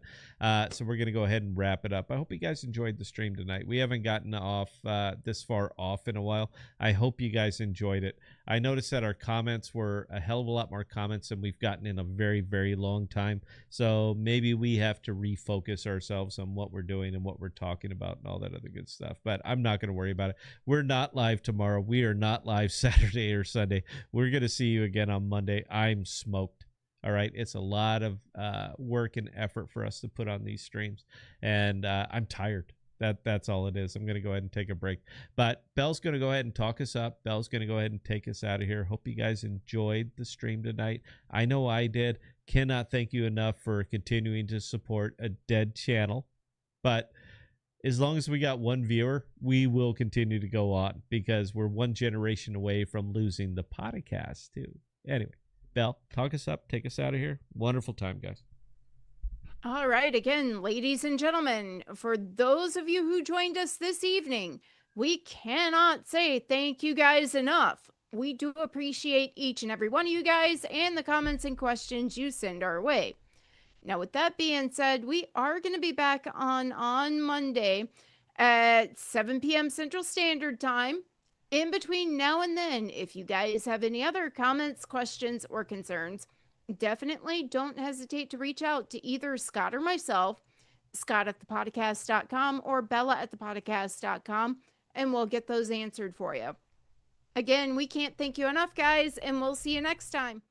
C: So we're going to go ahead and wrap it up. I hope you guys enjoyed the stream tonight. We haven't gotten off this far off in a while. I hope you guys enjoyed it. I noticed that our comments were a hell of a lot more comments than we've gotten in a very, very long time. So maybe we have to refocus ourselves on what we're doing and what we're talking about and all that other good stuff. But I'm not going to worry about it. We're not live tomorrow. We are not live Saturday or Sunday. We're going to see you again on Monday. I'm smoked. All right. It's a lot of work and effort for us to put on these streams. And I'm tired. That's all it is. I'm going to go ahead and take a break. But Belle's going to go ahead and talk us up. Belle's going to go ahead and take us out of here. Hope you guys enjoyed the stream tonight. I know I did. Cannot thank you enough for continuing to support a dead channel. But as long as we got one viewer, we will continue to go on because we're one generation away from losing the podcast too. Anyway. Belle, talk us up, take us out of here. Wonderful time, guys.
D: All right. Again, ladies and gentlemen, for those of you who joined us this evening, we cannot say thank you guys enough. We do appreciate each and every one of you guys and the comments and questions you send our way. Now, with that being said, we are going to be back on Monday at 7 p.m. Central Standard Time. In between now and then, if you guys have any other comments, questions, or concerns, definitely don't hesitate to reach out to either Scott or myself, scott@thepodcast.com or bella@thepodcast.com, and we'll get those answered for you. Again, we can't thank you enough, guys, and we'll see you next time.